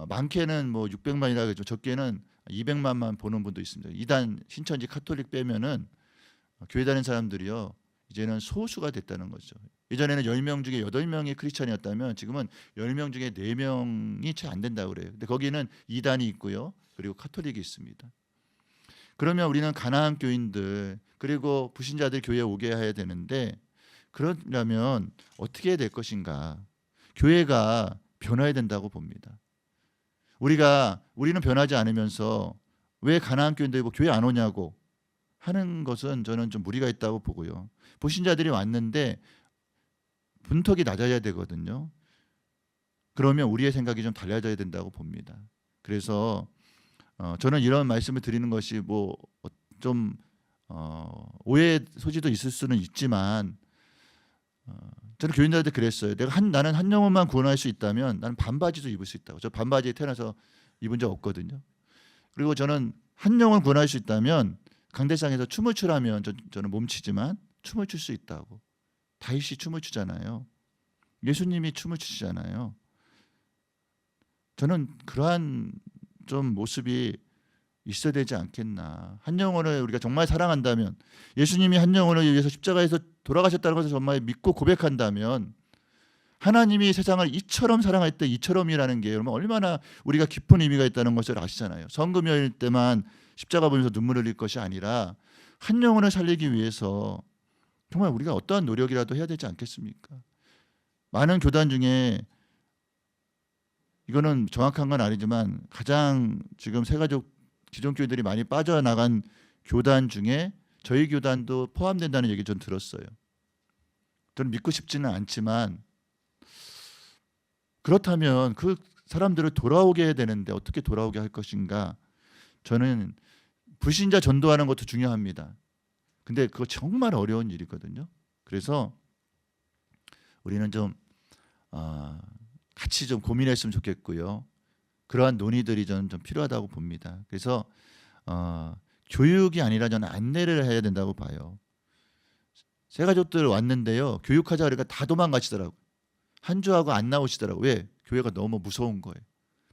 많게는 뭐 600만이라 그러죠. 적게는 200만만 보는 분도 있습니다. 이단 신천지 카톨릭 빼면은 교회 다니는 사람들이요 이제는 소수가 됐다는 거죠. 예전에는 10명 중에 8명이 크리스천이었다면 지금은 10명 중에 4명이 채 안 된다고 그래요. 근데 거기는 이단이 있고요. 그리고 카톨릭이 있습니다. 그러면 우리는 가나안 교인들 그리고 불신자들 교회에 오게 해야 되는데 그러려면 어떻게 해야 될 것인가? 교회가 변화해야 된다고 봅니다. 우리는 변하지 않으면서 왜 가나안 교인들이 뭐 교회 안 오냐고 하는 것은 저는 좀 무리가 있다고 보고요. 불신자들이 왔는데 분턱이 낮아야 되거든요. 그러면 우리의 생각이 좀 달라져야 된다고 봅니다. 그래서 저는 이런 말씀을 드리는 것이 뭐 좀 오해 소지도 있을 수는 있지만 저는 교인들한테 그랬어요. 나는 한 영혼만 구원할 수 있다면 나는 반바지도 입을 수 있다고. 저 반바지에 태어나서 입은 적 없거든요. 그리고 저는 한 영혼 구원할 수 있다면 강대상에서 춤을 추라면 저는 몸치지만 춤을 출 수 있다고. 다윗이 춤을 추잖아요. 예수님이 춤을 추시잖아요. 저는 그러한 좀 모습이 있어야 되지 않겠나. 한 영혼을 우리가 정말 사랑한다면 예수님이 한 영혼을 위해서 십자가에서 돌아가셨다는 것을 정말 믿고 고백한다면 하나님이 세상을 이처럼 사랑할 때 이처럼이라는 게 여러분 얼마나 우리가 깊은 의미가 있다는 것을 아시잖아요. 성금요일 때만 십자가 보면서 눈물 흘릴 것이 아니라 한 영혼을 살리기 위해서 정말 우리가 어떠한 노력이라도 해야 되지 않겠습니까? 많은 교단 중에 이거는 정확한 건 아니지만 가장 지금 새가족 기존 교회들이 많이 빠져나간 교단 중에 저희 교단도 포함된다는 얘기 좀 들었어요. 저는 믿고 싶지는 않지만 그렇다면 그 사람들을 돌아오게 해야 되는데 어떻게 돌아오게 할 것인가? 저는 불신자 전도하는 것도 중요합니다. 근데 그거 정말 어려운 일이거든요. 그래서 우리는 좀 같이 좀 고민했으면 좋겠고요. 그러한 논의들이 저는 좀 필요하다고 봅니다. 그래서 교육이 아니라 저는 안내를 해야 된다고 봐요. 새가족들 왔는데요. 교육하자 그러니까 다 도망가시더라고요. 한 주하고 안 나오시더라고요. 왜? 교회가 너무 무서운 거예요.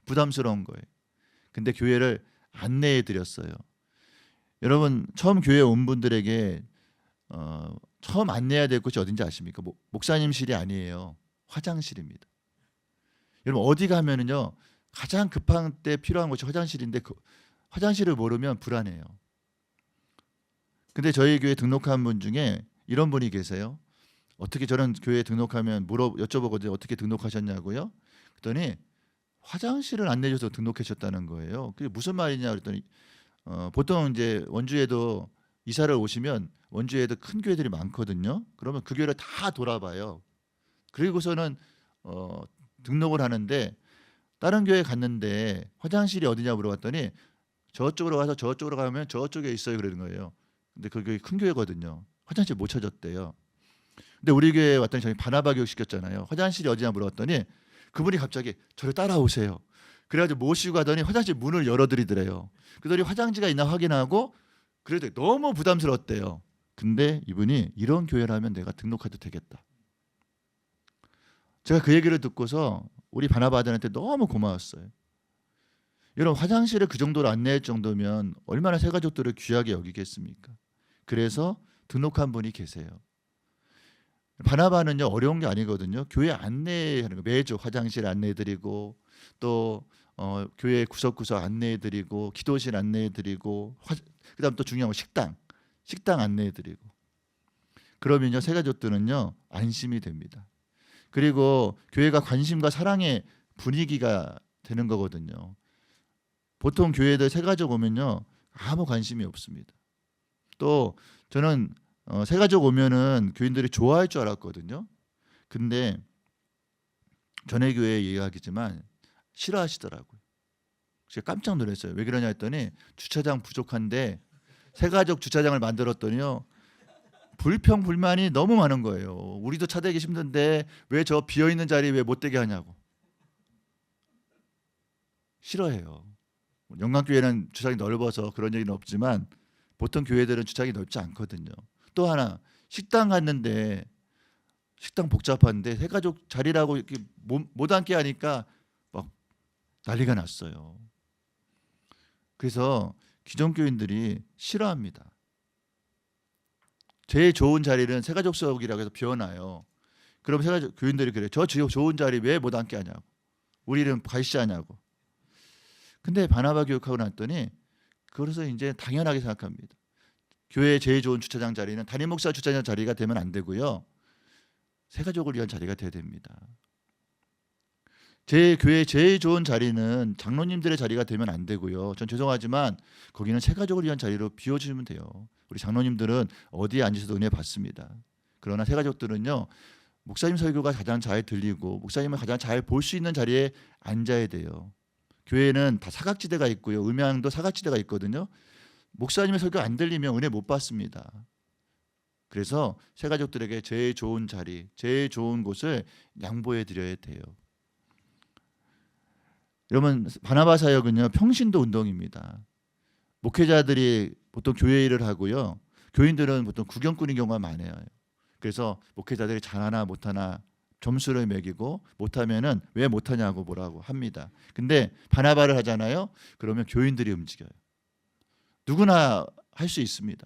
부담스러운 거예요. 근데 교회를 안내해 드렸어요. 여러분 처음 교회 온 분들에게 처음 안내해야 될 곳이 어딘지 아십니까? 목사님실이 아니에요. 화장실입니다. 여러분 어디 가면은요 가장 급한 때 필요한 곳이 화장실인데 그 화장실을 모르면 불안해요. 근데 저희 교회 등록한 분 중에 이런 분이 계세요. 어떻게 저는 교회에 등록하면 여쭤보거든요. 어떻게 등록하셨냐고요? 그랬더니 화장실을 안내줘서 등록하셨다는 거예요. 그게 무슨 말이냐 그랬더니 보통 이제 원주에도 이사를 오시면 원주에도 큰 교회들이 많거든요. 그러면 그 교회를 다 돌아봐요. 그리고서는 등록을 하는데 다른 교회 갔는데 화장실이 어디냐 물어봤더니 저쪽으로 가서 저쪽으로 가면 저쪽에 있어요 그러는 거예요. 근데 그 교회 큰 교회거든요. 화장실 못 찾았대요. 근데 우리 교회에 왔더니 저희 바나바 교육 시켰잖아요. 화장실이 어디냐 물어봤더니 그분이 갑자기 저를 따라오세요. 그래가지고 모시고 가더니 화장실 문을 열어드리더래요. 그러더니 화장지가 있나 확인하고 그래도 너무 부담스러웠대요. 근데 이분이 이런 교회를 하면 내가 등록해도 되겠다. 제가 그 얘기를 듣고서 우리 바나바 아들한테 너무 고마웠어요. 여러분 화장실을 그 정도로 안내할 정도면 얼마나 새가족들을 귀하게 여기겠습니까? 그래서 등록한 분이 계세요. 바나바는요 어려운 게 아니거든요. 교회 안내하는 거 매주 화장실 안내해드리고 또 교회 구석구석 안내해드리고 기도실 안내해드리고 그다음 또 중요한 거 식당 안내해드리고 그러면요 새가족들은요 안심이 됩니다. 그리고 교회가 관심과 사랑의 분위기가 되는 거거든요. 보통 교회들 새가족 오면요 아무 관심이 없습니다. 또 저는 새가족 오면은 교인들이 좋아할 줄 알았거든요. 근데 전에 교회 이야기지만 싫어하시더라고요. 제가 깜짝 놀랐어요. 왜 그러냐 했더니 주차장 부족한데 새가족 주차장을 만들었더니요 불평 불만이 너무 많은 거예요. 우리도 차 대기 힘든데 왜 저 비어 있는 자리 왜 못 대게 하냐고. 싫어해요. 영광교회는 주차장이 넓어서 그런 얘기는 없지만 보통 교회들은 주차장이 넓지 않거든요. 또 하나 식당 갔는데 식당 복잡한데 새가족 자리라고 이렇게 못 앉게 하니까 막 난리가 났어요. 그래서 기존 교인들이 싫어합니다. 제일 좋은 자리는 새가족석이라고 해서 비워놔요. 그럼 새가족 교인들이 그래요. 저 좋은 자리 왜 못 앉게 하냐고. 우리는 갈시하냐고. 근데 바나바 교육하고 났더니 그래서 이제 당연하게 생각합니다. 교회의 제일 좋은 주차장 자리는 담임 목사 주차장 자리가 되면 안 되고요. 새가족을 위한 자리가 돼야 됩니다. 제 교회의 제일 좋은 자리는 장로님들의 자리가 되면 안 되고요. 전 죄송하지만 거기는 새가족을 위한 자리로 비워주시면 돼요. 우리 장로님들은 어디에 앉으셔도 은혜 받습니다. 그러나 새가족들은요. 목사님 설교가 가장 잘 들리고 목사님을 가장 잘 볼 수 있는 자리에 앉아야 돼요. 교회는 다 사각지대가 있고요. 음향도 사각지대가 있거든요. 목사님의 설교 안 들리면 은혜 못 받습니다. 그래서 새가족들에게 제일 좋은 자리, 제일 좋은 곳을 양보해 드려야 돼요. 여러분 바나바 사역은요 평신도 운동입니다. 목회자들이 보통 교회 일을 하고요. 교인들은 보통 구경꾼인 경우가 많아요. 그래서 목회자들이 잘하나 못하나 점수를 매기고 못하면은 왜 못하냐고 뭐라고 합니다. 근데 바나바를 하잖아요. 그러면 교인들이 움직여요. 누구나 할 수 있습니다.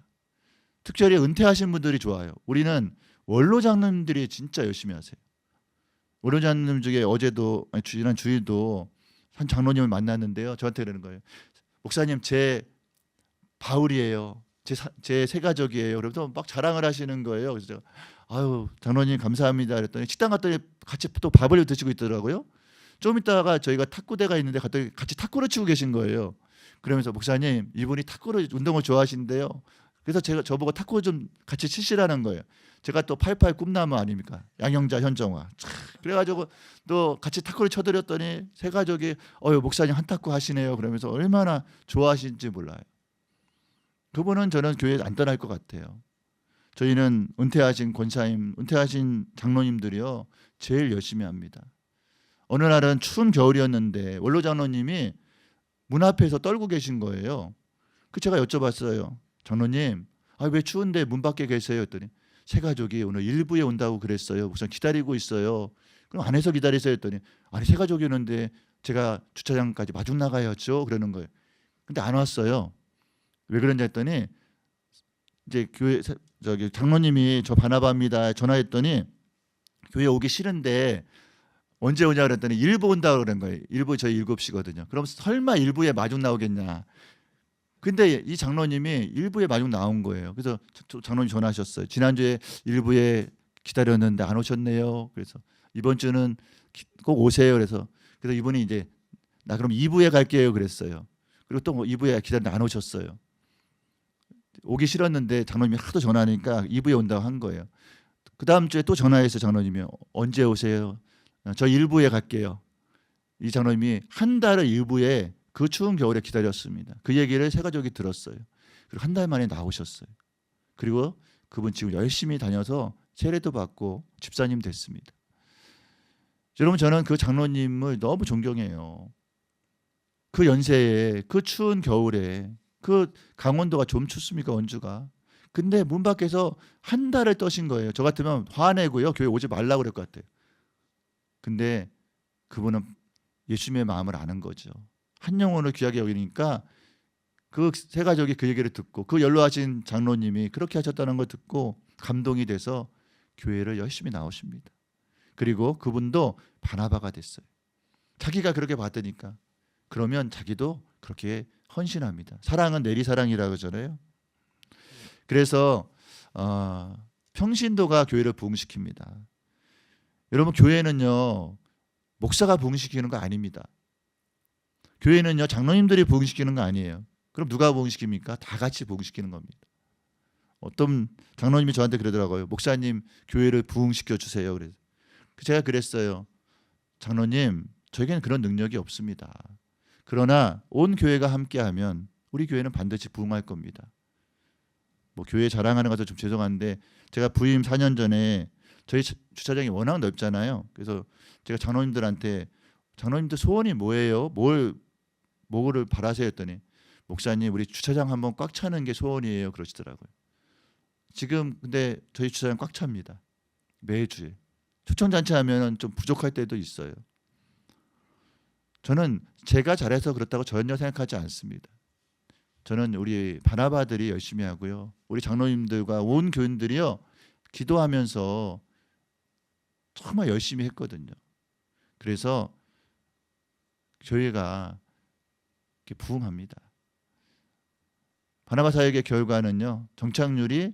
특별히 은퇴하신 분들이 좋아요. 우리는 원로 장로님들이 진짜 열심히 하세요. 원로 장로님 중에 어제도 지난 주일도 한 장로님을 만났는데요. 저한테 그러는 거예요. 목사님 제 바울이에요. 제 새가족이에요. 그러면서 막 자랑을 하시는 거예요. 그래서 제가 아유 장로님 감사합니다. 그랬더니 식당 갔더니 같이 또 밥을 드시고 있더라고요. 좀 있다가 저희가 탁구대가 있는데 갔더니 같이 탁구를 치고 계신 거예요. 그러면서 목사님 이분이 탁구를 운동을 좋아하신대요. 그래서 제가 저보고 탁구 좀 같이 치시라는 거예요. 제가 또 88 꿈나무 아닙니까? 양영자 현정화. 그래가지고 또 같이 탁구를 쳐드렸더니 새 가족이 목사님 한 탁구 하시네요. 그러면서 얼마나 좋아하시는지 몰라요. 그분은 저는 교회 안 떠날 것 같아요. 저희는 은퇴하신 권사님, 은퇴하신 장로님들이요 제일 열심히 합니다. 어느 날은 추운 겨울이었는데 원로 장로님이 문 앞에서 떨고 계신 거예요. 그 제가 여쭤봤어요. 장로님, 왜 추운데 문 밖에 계세요? 했더니 새 가족이 오늘 일부에 온다고 그랬어요. 우선 기다리고 있어요. 그럼 안에서 기다리세요. 했더니 아니 새 가족이 오는데 제가 주차장까지 마중 나가야죠. 그러는 거예요. 근데 안 왔어요. 왜 그런지 했더니 이제 교회 장로님이 저 바나바입니다 전화했더니 교회 오기 싫은데 언제 오냐 그랬더니 일부 온다고 그런 거예요. 일부 저희 7시거든요. 그럼 설마 일부에 마중 나오겠냐. 근데 이 장로님이 일부에 마중 나온 거예요. 그래서 장로님 전화하셨어요. 지난주에 일부에 기다렸는데 안 오셨네요. 그래서 이번 주는 꼭 오세요. 그래서 이분이 이제 나 그럼 2부에 갈게요. 그랬어요. 그리고 또 2부에 기다렸는데 안 오셨어요. 오기 싫었는데 장로님이 하도 전화하니까 2부에 온다고 한 거예요. 그 다음 주에 또 전화해서 장로님이 언제 오세요? 저 1부에 갈게요. 이 장로님이 한 달을 1부에 그 추운 겨울에 기다렸습니다. 그 얘기를 새 가족이 들었어요. 그리고 한 달 만에 나오셨어요. 그리고 그분 지금 열심히 다녀서 세례도 받고 집사님 됐습니다. 여러분 저는 그 장로님을 너무 존경해요. 그 연세에 그 추운 겨울에 그 강원도가 좀 춥습니까 원주가. 근데 문 밖에서 한 달을 떠신 거예요. 저 같으면 화내고요. 교회 오지 말라고 그럴 것 같아요. 근데 그분은 예수님의 마음을 아는 거죠. 한 영혼을 귀하게 여기니까 그 새 가족이 그 얘기를 듣고 그 연로하신 장로님이 그렇게 하셨다는 걸 듣고 감동이 돼서 교회를 열심히 나오십니다. 그리고 그분도 바나바가 됐어요. 자기가 그렇게 받으니까 그러면 자기도 그렇게 헌신합니다. 사랑은 내리사랑이라고 그러잖아요. 그래서 평신도가 교회를 부흥시킵니다. 여러분 교회는요 목사가 부흥시키는 거 아닙니다. 교회는요 장로님들이 부흥시키는 거 아니에요. 그럼 누가 부흥시킵니까? 다 같이 부흥시키는 겁니다. 어떤 장로님이 저한테 그러더라고요. 목사님 교회를 부흥시켜 주세요. 그래서 제가 그랬어요. 장로님 저에게는 그런 능력이 없습니다. 그러나 온 교회가 함께하면 우리 교회는 반드시 부흥할 겁니다. 뭐 교회 자랑하는 것도 좀 죄송한데 제가 부임 4년 전에 저희 주차장이 워낙 넓잖아요. 그래서 제가 장로님들한테 장로님들 소원이 뭐예요? 뭐를 바라세요? 했더니 목사님 우리 주차장 한번 꽉 차는 게 소원이에요. 그러시더라고요. 지금 근데 저희 주차장 꽉 찹니다. 매주에. 초청잔치 하면 좀 부족할 때도 있어요. 저는 제가 잘해서 그렇다고 전혀 생각하지 않습니다. 저는 우리 바나바들이 열심히 하고요. 우리 장로님들과 온 교인들이요. 기도하면서 정말 열심히 했거든요. 그래서 교회가 이렇게 부흥합니다. 바나바 사역의 결과는요. 정착률이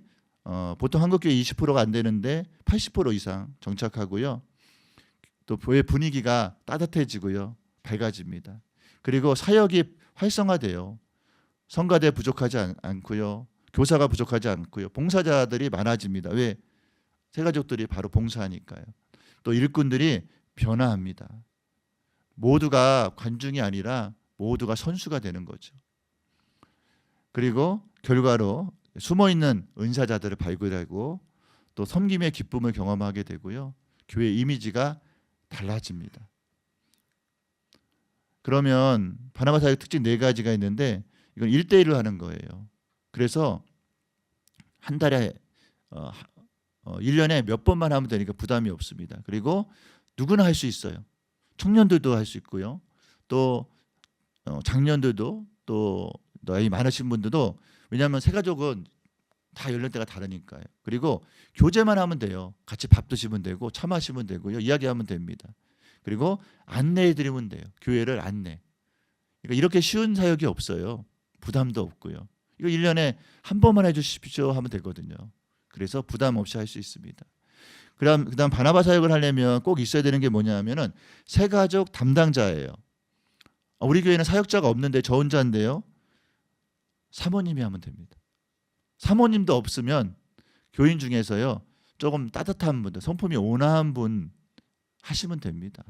보통 한국교회 20%가 안 되는데 80% 이상 정착하고요. 또 교회 분위기가 따뜻해지고요. 밝아집니다. 그리고 사역이 활성화돼요. 성가대 부족하지 않고요. 교사가 부족하지 않고요. 봉사자들이 많아집니다. 왜? 새가족들이 바로 봉사하니까요. 또 일꾼들이 변화합니다. 모두가 관중이 아니라 모두가 선수가 되는 거죠. 그리고 결과로 숨어있는 은사자들을 발굴하고 또 섬김의 기쁨을 경험하게 되고요. 교회 이미지가 달라집니다. 그러면 바나바 사역 특징 4가지가 있는데 이건 1대1로 하는 거예요. 그래서 한 달에 1년에 몇 번만 하면 되니까 부담이 없습니다. 그리고 누구나 할 수 있어요. 청년들도 할 수 있고요. 또 장년들도 또 나이 많으신 분들도 왜냐하면 새가족은 다 연령대가 다르니까요. 그리고 교제만 하면 돼요. 같이 밥 드시면 되고 차 마시면 되고요. 이야기하면 됩니다. 그리고 안내해 드리면 돼요. 교회를 안내. 그러니까 이렇게 쉬운 사역이 없어요. 부담도 없고요. 이거 1년에 한 번만 해주십시오 하면 되거든요. 그래서 부담 없이 할 수 있습니다. 그다음 바나바 사역을 하려면 꼭 있어야 되는 게 뭐냐면은 새가족 담당자예요. 우리 교회는 사역자가 없는데 저 혼자인데요. 사모님이 하면 됩니다. 사모님도 없으면 교인 중에서요. 조금 따뜻한 분들, 성품이 온화한 분 하시면 됩니다.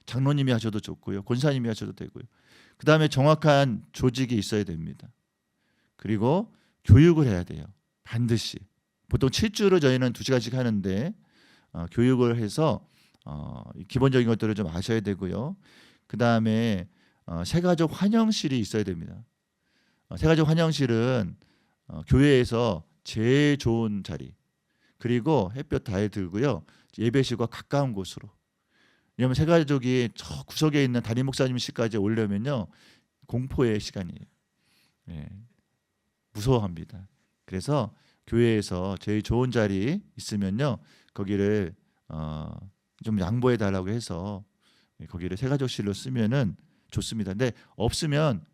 장로님이 하셔도 좋고요. 권사님이 하셔도 되고요. 그다음에 정확한 조직이 있어야 됩니다. 그리고 교육을 해야 돼요. 반드시. 보통 7주로 저희는 2시간씩 하는데 교육을 해서 기본적인 것들을 좀 아셔야 되고요. 그다음에 새가족 환영실이 있어야 됩니다. 새가족 환영실은 교회에서 제일 좋은 자리 그리고 햇볕 잘 들고요. 예배실과 가까운 곳으로. 왜냐하면 새가족이 저 구석에 있는 담임 목사님실까지 오려면요. 공포의 시간이에요. 예, 무서워합니다. 그래서 교회에서 제일 좋은 자리 있으면요. 거기를 좀 양보해 달라고 해서 거기를 새가족실로 쓰면은 좋습니다. 근데 없으면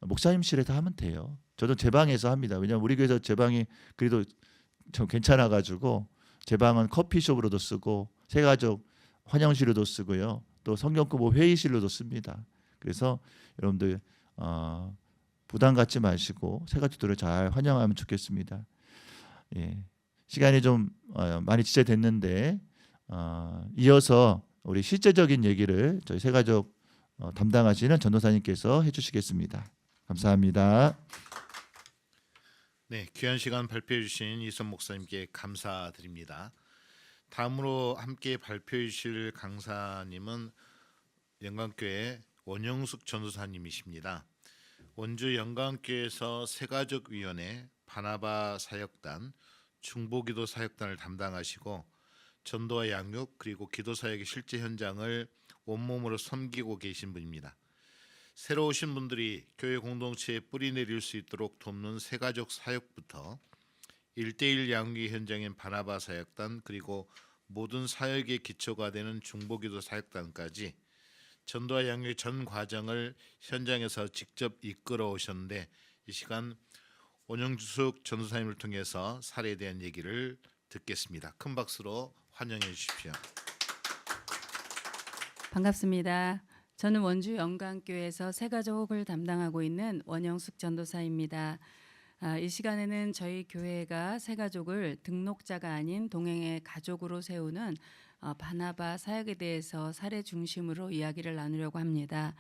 목사님실에서 하면 돼요. 저도 제 방에서 합니다. 왜냐하면 우리 교회에서 제 방이 그래도 좀 괜찮아가지고 제 방은 커피숍으로도 쓰고 새가족 환영실로도 쓰고요. 또 성경공부 회의실로도 씁니다. 그래서 여러분들 부담 갖지 마시고 새가족들을 잘 환영하면 좋겠습니다. 예, 시간이 좀 많이 지체됐는데 이어서 우리 실제적인 얘기를 저희 새가족 담당하시는 전도사님께서 해주시겠습니다. 감사합니다. 네, 귀한 시간 발표해 주신 이선 목사님께 감사드립니다. 다음으로 함께 발표해 주실 강사님은 영광교회 원영숙 전도사님이십니다. 원주 영광교회에서 새가족위원회 바나바 사역단, 중보기도 사역단을 담당하시고 전도와 양육 그리고 기도 사역의 실제 현장을 온몸으로 섬기고 계신 분입니다. 새로 오신 분들이 교회 공동체에 뿌리 내릴 수 있도록 돕는 새가족 사역부터 1대1 양육의 현장인 바나바 사역단 그리고 모든 사역의 기초가 되는 중보기도 사역단까지 전도와 양육의 전 과정을 현장에서 직접 이끌어 오셨는데 이 시간 원영숙 전도사님을 통해서 사례에 대한 얘기를 듣겠습니다. 큰 박수로 환영해 주십시오. 반갑습니다. 저는 원주 영광교회에서 새가족을 담당하고 있는 원영숙 전도사입니다. 이 시간에는 저희 교회가 새가족을 등록자가 아닌 동행의 가족으로 세우는 바나바 사역에 대해서 사례 중심으로 이야기를 나누려고 합니다.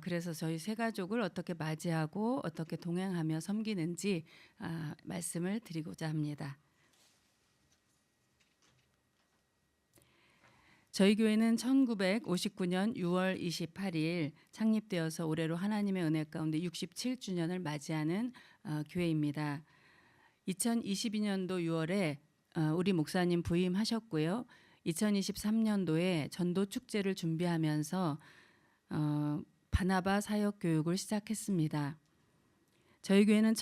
그래서 저희 새가족을 어떻게 맞이하고 어떻게 동행하며 섬기는지 말씀을 드리고자 합니다. 저희 교회는 1959년 6월 28일 창립되어서 올해로 하나님의 은혜 가운데 67주년을 맞이하는 교회입니다. 2022년도 6월에 우리 목사님 부임하셨고요. 2023년도에 전도 축제를 준비하면서 바나바 사역 교육을 시작했습니다. 저희 교회는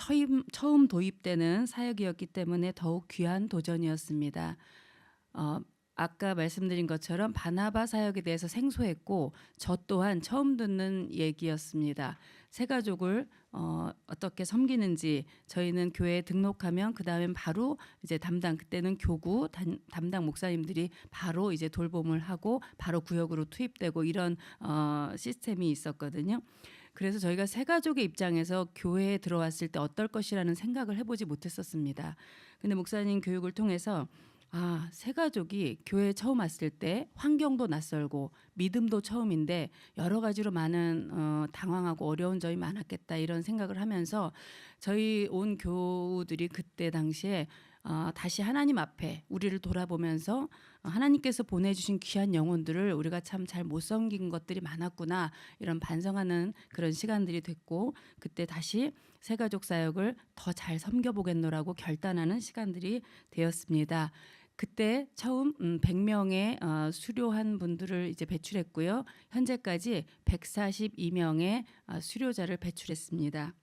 처음 도입되는 사역이었기 때문에 더욱 귀한 도전이었습니다. 아까 말씀드린 것처럼 바나바 사역에 대해서 생소했고 저 또한 처음 듣는 얘기였습니다. 새가족을 어떻게 섬기는지 저희는 교회에 등록하면 그 다음엔 바로 이제 그때는 교구 담당 목사님들이 바로 이제 돌봄을 하고 바로 구역으로 투입되고 이런 시스템이 있었거든요. 그래서 저희가 새가족의 입장에서 교회에 들어왔을 때 어떨 것이라는 생각을 해보지 못했었습니다. 근데 목사님 교육을 통해서 새가족이 교회에 처음 왔을 때 환경도 낯설고 믿음도 처음인데 여러 가지로 많은 당황하고 어려운 점이 많았겠다 이런 생각을 하면서 저희 온 교우들이 그때 당시에 다시 하나님 앞에 우리를 돌아보면서 하나님께서 보내주신 귀한 영혼들을 우리가 참 잘 못 섬긴 것들이 많았구나 이런 반성하는 그런 시간들이 됐고 그때 다시 새가족 사역을 더 잘 섬겨보겠노라고 결단하는 시간들이 되었습니다. 그때 처음 100명의 수료한 분들을 이제 배출했고요. 현재까지 142명의 수료자를 배출했습니다.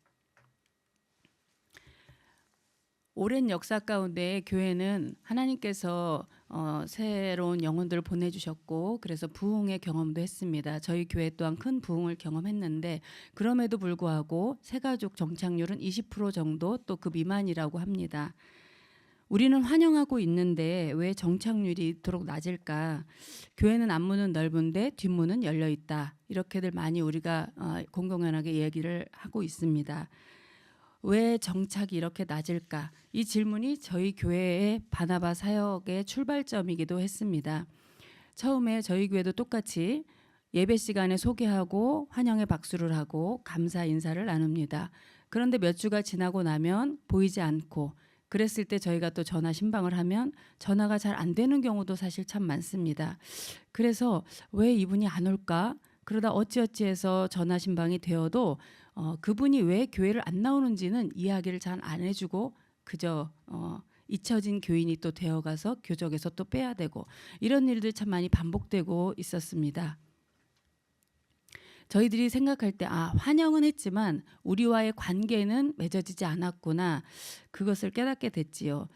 오랜 역사 가운데 교회는 하나님께서 새로운 영혼들을 보내주셨고 그래서 부흥의 경험도 했습니다. 저희 교회 또한 큰 부흥을 경험했는데 그럼에도 불구하고 새가족 정착률은 20% 정도 또 그 미만이라고 합니다. 우리는 환영하고 있는데 왜 정착률이 이토록 낮을까? 교회는 앞문은 넓은데 뒷문은 열려 있다. 이렇게들 많이 우리가 공공연하게 얘기를 하고 있습니다. 왜 정착이 이렇게 낮을까? 이 질문이 저희 교회의 바나바 사역의 출발점이기도 했습니다. 처음에 저희 교회도 똑같이 예배 시간에 소개하고 환영의 박수를 하고 감사 인사를 나눕니다. 그런데 몇 주가 지나고 나면 보이지 않고 그랬을 때 저희가 또 전화 신방을 하면 전화가 잘 안 되는 경우도 사실 참 많습니다. 그래서 왜 이분이 안 올까? 그러다 어찌어찌해서 전화 신방이 되어도 그분이 왜 교회를 안 나오는지는 이야기를 잘 안 해주고 그저 잊혀진 교인이 또 되어가서 교적에서 또 빼야 되고 이런 일들이 참 많이 반복되고 있었습니다. 저희들이 생각할 때 환영은 했지만 우리와의 관계는 맺어지지 않았구나 그것을 깨닫게 됐지요.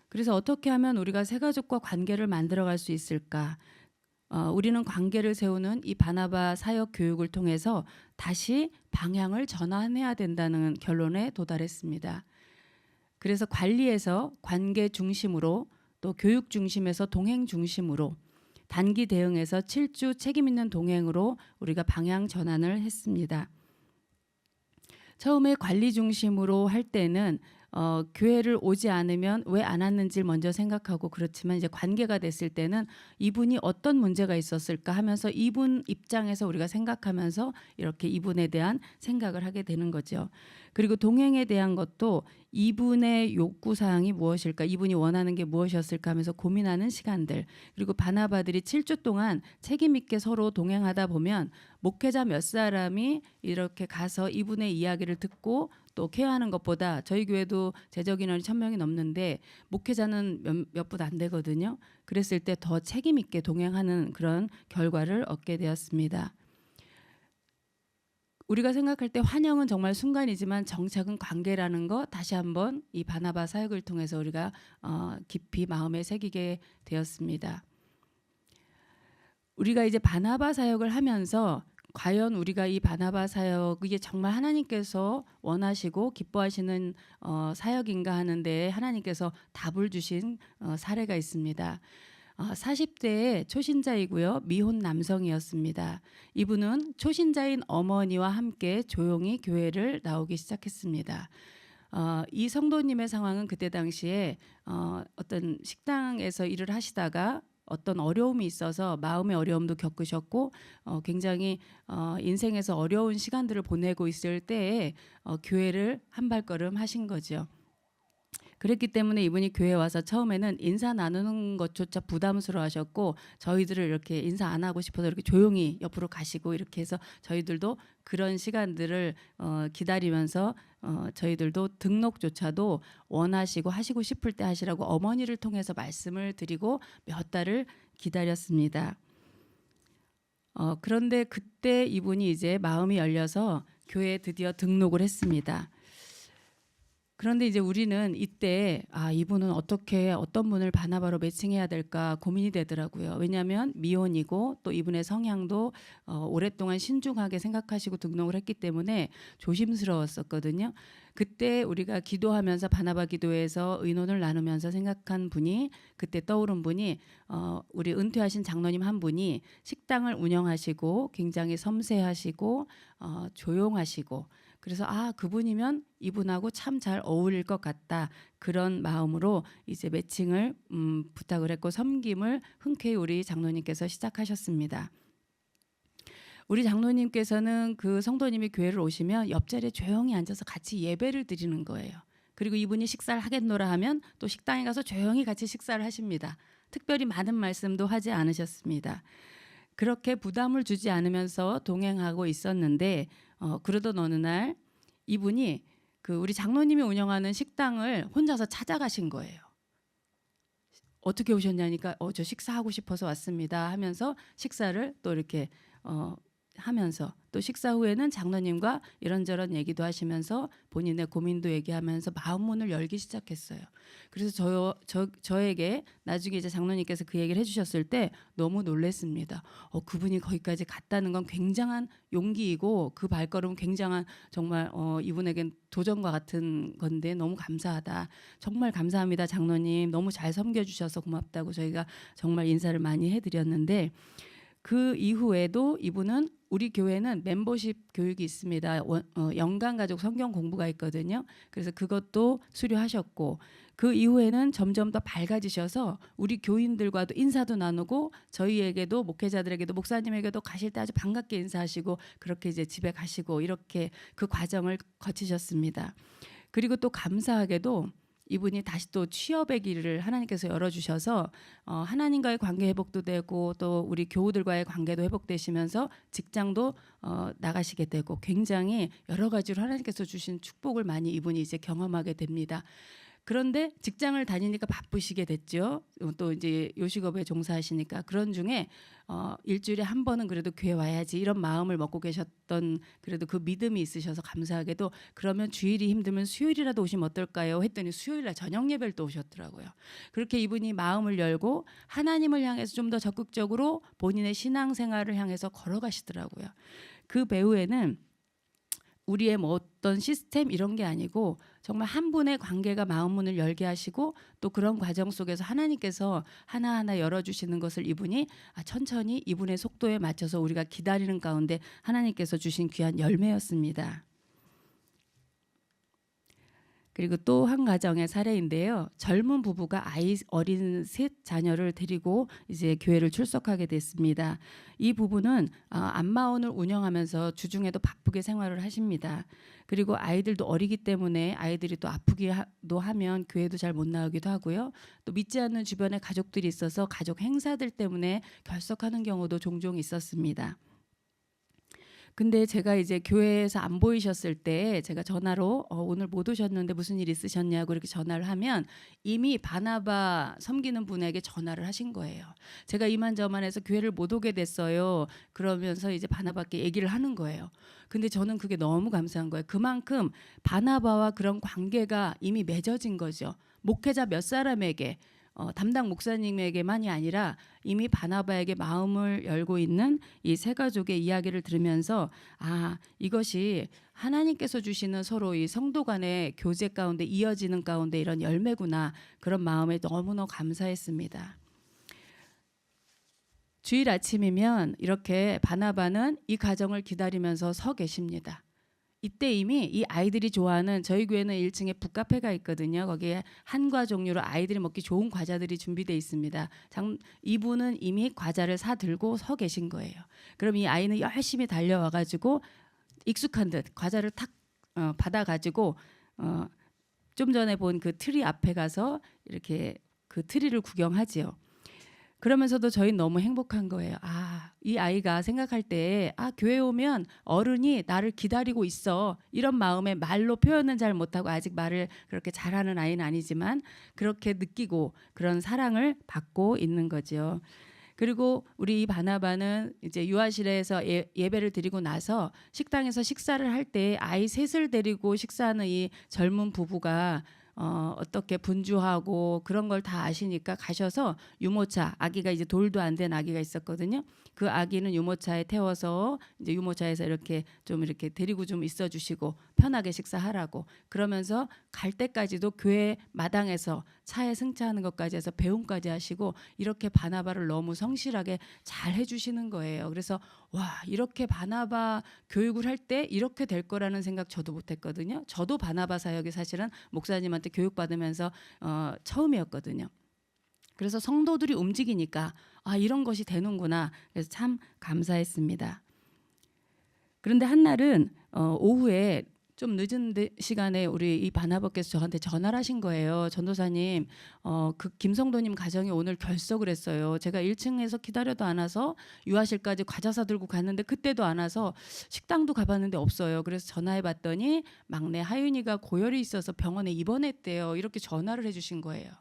그래서 어떻게 하면 우리가 새가족과 관계를 만들어갈 수 있을까? 우리는 관계를 세우는 이 바나바 사역 교육을 통해서 다시 방향을 전환해야 된다는 결론에 도달했습니다. 그래서 관리에서 관계 중심으로 또 교육 중심에서 동행 중심으로 단기 대응에서 7주 책임 있는 동행으로 우리가 방향 전환을 했습니다. 처음에 관리 중심으로 할 때는 교회를 오지 않으면 왜 안 왔는지를 먼저 생각하고 그렇지만 이제 관계가 됐을 때는 이분이 어떤 문제가 있었을까 하면서 이분 입장에서 우리가 생각하면서 이렇게 이분에 대한 생각을 하게 되는 거죠. 그리고 동행에 대한 것도 이분의 요구사항이 무엇일까, 이분이 원하는 게 무엇이었을까 하면서 고민하는 시간들, 그리고 바나바들이 7주 동안 책임 있게 서로 동행하다 보면 목회자 몇 사람이 이렇게 가서 이분의 이야기를 듣고 또 케어하는 것보다 저희 교회도 재적 인원이 1000명이 넘는데 목회자는 몇 분 안 되거든요. 그랬을 때 더 책임 있게 동행하는 그런 결과를 얻게 되었습니다. 우리가 생각할 때 환영은 정말 순간이지만 정착은 관계라는 거 다시 한번 이 바나바 사역을 통해서 우리가 깊이 마음에 새기게 되었습니다. 우리가 이제 바나바 사역을 하면서 과연 우리가 이 바나바 사역이 정말 하나님께서 원하시고 기뻐하시는 사역인가 하는데 하나님께서 답을 주신 사례가 있습니다. 40대의 초신자이고요. 미혼 남성이었습니다. 이분은 초신자인 어머니와 함께 조용히 교회를 나오기 시작했습니다. 이 성도님의 상황은 그때 당시에 어떤 식당에서 일을 하시다가 어떤 어려움이 있어서 마음의 어려움도 겪으셨고 굉장히 인생에서 어려운 시간들을 보내고 있을 때에 교회를 한 발걸음 하신 거죠. 그랬기 때문에 이분이 교회에 와서 처음에는 인사 나누는 것조차 부담스러워하셨고 저희들을 이렇게 인사 안 하고 싶어서 이렇게 조용히 옆으로 가시고 이렇게 해서 저희들도 그런 시간들을 기다리면서 저희들도 등록조차도 원하시고 하시고 싶을 때 하시라고 어머니를 통해서 말씀을 드리고 몇 달을 기다렸습니다. 그런데 그때 이분이 이제 마음이 열려서 교회에 드디어 등록을 했습니다. 그런데 이제 우리는 이때 이분은 어떻게 어떤 분을 바나바로 매칭해야 될까 고민이 되더라고요. 왜냐하면 미혼이고 또 이분의 성향도 오랫동안 신중하게 생각하시고 등록을 했기 때문에 조심스러웠었거든요. 그때 우리가 기도하면서 바나바 기도에서 의논을 나누면서 생각한 분이, 그때 떠오른 분이 우리 은퇴하신 장로님 한 분이 식당을 운영하시고 굉장히 섬세하시고 조용하시고, 그래서 그분이면 이분하고 참 잘 어울릴 것 같다, 그런 마음으로 이제 매칭을 부탁을 했고 섬김을 흔쾌히 우리 장로님께서 시작하셨습니다. 우리 장로님께서는 그 성도님이 교회를 오시면 옆자리에 조용히 앉아서 같이 예배를 드리는 거예요. 그리고 이분이 식사를 하겠노라 하면 또 식당에 가서 조용히 같이 식사를 하십니다. 특별히 많은 말씀도 하지 않으셨습니다. 그렇게 부담을 주지 않으면서 동행하고 있었는데 그러던 어느 날 이분이 그 우리 장로님이 운영하는 식당을 혼자서 찾아가신 거예요. 어떻게 오셨냐니까 저 식사하고 싶어서 왔습니다 하면서 식사를 또 이렇게 하면서, 또 식사 후에는 장로님과 이런저런 얘기도 하시면서 본인의 고민도 얘기하면서 마음 문을 열기 시작했어요. 그래서 저에게 나중에 이제 장로님께서 그 얘기를 해주셨을 때 너무 놀랐습니다. 그분이 거기까지 갔다는 건 굉장한 용기이고 그 발걸음은 굉장한 정말 이분에겐 도전과 같은 건데 너무 감사하다. 정말 감사합니다 장로님. 너무 잘 섬겨주셔서 고맙다고 저희가 정말 인사를 많이 해드렸는데, 그 이후에도 이분은 우리 교회는 멤버십 교육이 있습니다. 연간가족 성경 공부가 있거든요. 그래서 그것도 수료하셨고 그 이후에는 점점 더 밝아지셔서 우리 교인들과도 인사도 나누고 저희에게도 목회자들에게도 목사님에게도 가실 때 아주 반갑게 인사하시고 그렇게 이제 집에 가시고 이렇게 그 과정을 거치셨습니다. 그리고 또 감사하게도 이분이 다시 또 취업의 길을 하나님께서 열어주셔서 하나님과의 관계 회복도 되고 또 우리 교우들과의 관계도 회복되시면서 직장도 나가시게 되고 굉장히 여러 가지로 하나님께서 주신 축복을 많이 이분이 이제 경험하게 됩니다. 그런데 직장을 다니니까 바쁘시게 됐죠. 또 이제 요식업에 종사하시니까 그런 중에 일주일에 한 번은 그래도 교회 와야지 이런 마음을 먹고 계셨던, 그래도 그 믿음이 있으셔서 감사하게도 그러면 주일이 힘들면 수요일이라도 오시면 어떨까요? 했더니 수요일날 저녁 예배를 또 오셨더라고요. 그렇게 이분이 마음을 열고 하나님을 향해서 좀 더 적극적으로 본인의 신앙생활을 향해서 걸어가시더라고요. 그 배후에는 우리의 뭐 어떤 시스템 이런 게 아니고 정말 한 분의 관계가 마음 문을 열게 하시고 또 그런 과정 속에서 하나님께서 하나하나 열어주시는 것을 이분이 천천히 이분의 속도에 맞춰서 우리가 기다리는 가운데 하나님께서 주신 귀한 열매였습니다. 그리고 또 한 가정의 사례인데요. 젊은 부부가 어린 셋 자녀를 데리고 이제 교회를 출석하게 됐습니다. 이 부부는 안마원을 운영하면서 주중에도 바쁘게 생활을 하십니다. 그리고 아이들도 어리기 때문에 아이들이 또 아프기도 하면 교회도 잘 못 나오기도 하고요. 또 믿지 않는 주변에 가족들이 있어서 가족 행사들 때문에 결석하는 경우도 종종 있었습니다. 근데 제가 이제 교회에서 안 보이셨을 때 제가 전화로 오늘 못 오셨는데 무슨 일 있으셨냐고 이렇게 전화를 하면 이미 바나바 섬기는 분에게 전화를 하신 거예요. 제가 이만저만해서 교회를 못 오게 됐어요. 그러면서 이제 바나바께 얘기를 하는 거예요. 근데 저는 그게 너무 감사한 거예요. 그만큼 바나바와 그런 관계가 이미 맺어진 거죠. 목회자 몇 사람에게 담당 목사님에게만이 아니라 이미 바나바에게 마음을 열고 있는 이 세 가족의 이야기를 들으면서 이것이 하나님께서 주시는 서로 이 성도 간의 교제 가운데 이어지는 가운데 이런 열매구나, 그런 마음에 너무너무 감사했습니다. 주일 아침이면 이렇게 바나바는 이 가정을 기다리면서 서 계십니다. 이때 이미 이 아이들이 좋아하는, 저희 교회는 1층에 북카페가 있거든요. 거기에 한과 종류로 아이들이 먹기 좋은 과자들이 준비되어 있습니다. 이분은 이미 과자를 사 들고 서 계신 거예요. 그럼 이 아이는 열심히 달려와가지고 익숙한 듯 과자를 탁 받아가지고 좀 전에 본 그 트리 앞에 가서 이렇게 그 트리를 구경하지요. 그러면서도 저희는 너무 행복한 거예요. 이 아이가 생각할 때 교회 오면 어른이 나를 기다리고 있어, 이런 마음에 말로 표현은 잘 못하고 아직 말을 그렇게 잘하는 아이는 아니지만 그렇게 느끼고 그런 사랑을 받고 있는 거죠. 그리고 우리 이 바나바는 이제 유아실에서 예배를 드리고 나서 식당에서 식사를 할 때 아이 셋을 데리고 식사하는 이 젊은 부부가 어떻게 분주하고 그런 걸 다 아시니까 가셔서 유모차, 아기가 이제 돌도 안 된 아기가 있었거든요. 그 아기는 유모차에 태워서 이제 유모차에서 이렇게 데리고 좀 있어 주시고 편하게 식사하라고, 그러면서 갈 때까지도 교회 마당에서 차에 승차하는 것까지 해서 배웅까지 하시고 이렇게 바나바를 너무 성실하게 잘 해주시는 거예요. 그래서 와, 이렇게 바나바 교육을 할 때 이렇게 될 거라는 생각 저도 못했거든요. 저도 바나바 사역이 사실은 목사님한테 교육받으면서 처음이었거든요. 그래서 성도들이 움직이니까 아, 이런 것이 되는구나. 그래서 참 감사했습니다. 그런데 한날은 오후에 좀 늦은 시간에 우리 이 바나바께서 저한테 전화를 하신 거예요. 전도사님, 그 김성도님 가정이 오늘 결석을 했어요. 제가 1층에서 기다려도 안 와서 유아실까지 과자 사들고 갔는데 그때도 안 와서 식당도 가봤는데 없어요. 그래서 전화해봤더니 막내 하윤이가 고열이 있어서 병원에 입원했대요. 이렇게 전화를 해주신 거예요.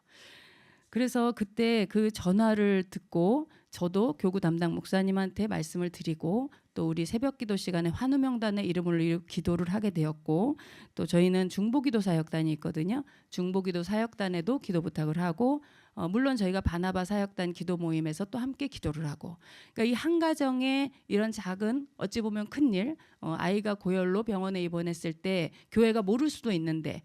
그래서 그때 그 전화를 듣고 저도 교구 담당 목사님한테 말씀을 드리고 또 우리 새벽기도 시간에 환우명단의 이름으로 기도를 하게 되었고, 또 저희는 중보기도 사역단이 있거든요. 중보기도 사역단에도 기도 부탁을 하고 물론 저희가 바나바 사역단 기도 모임에서 또 함께 기도를 하고, 그러니까 이 한 가정에 이런 작은 어찌 보면 큰일, 아이가 고열로 병원에 입원했을 때 교회가 모를 수도 있는데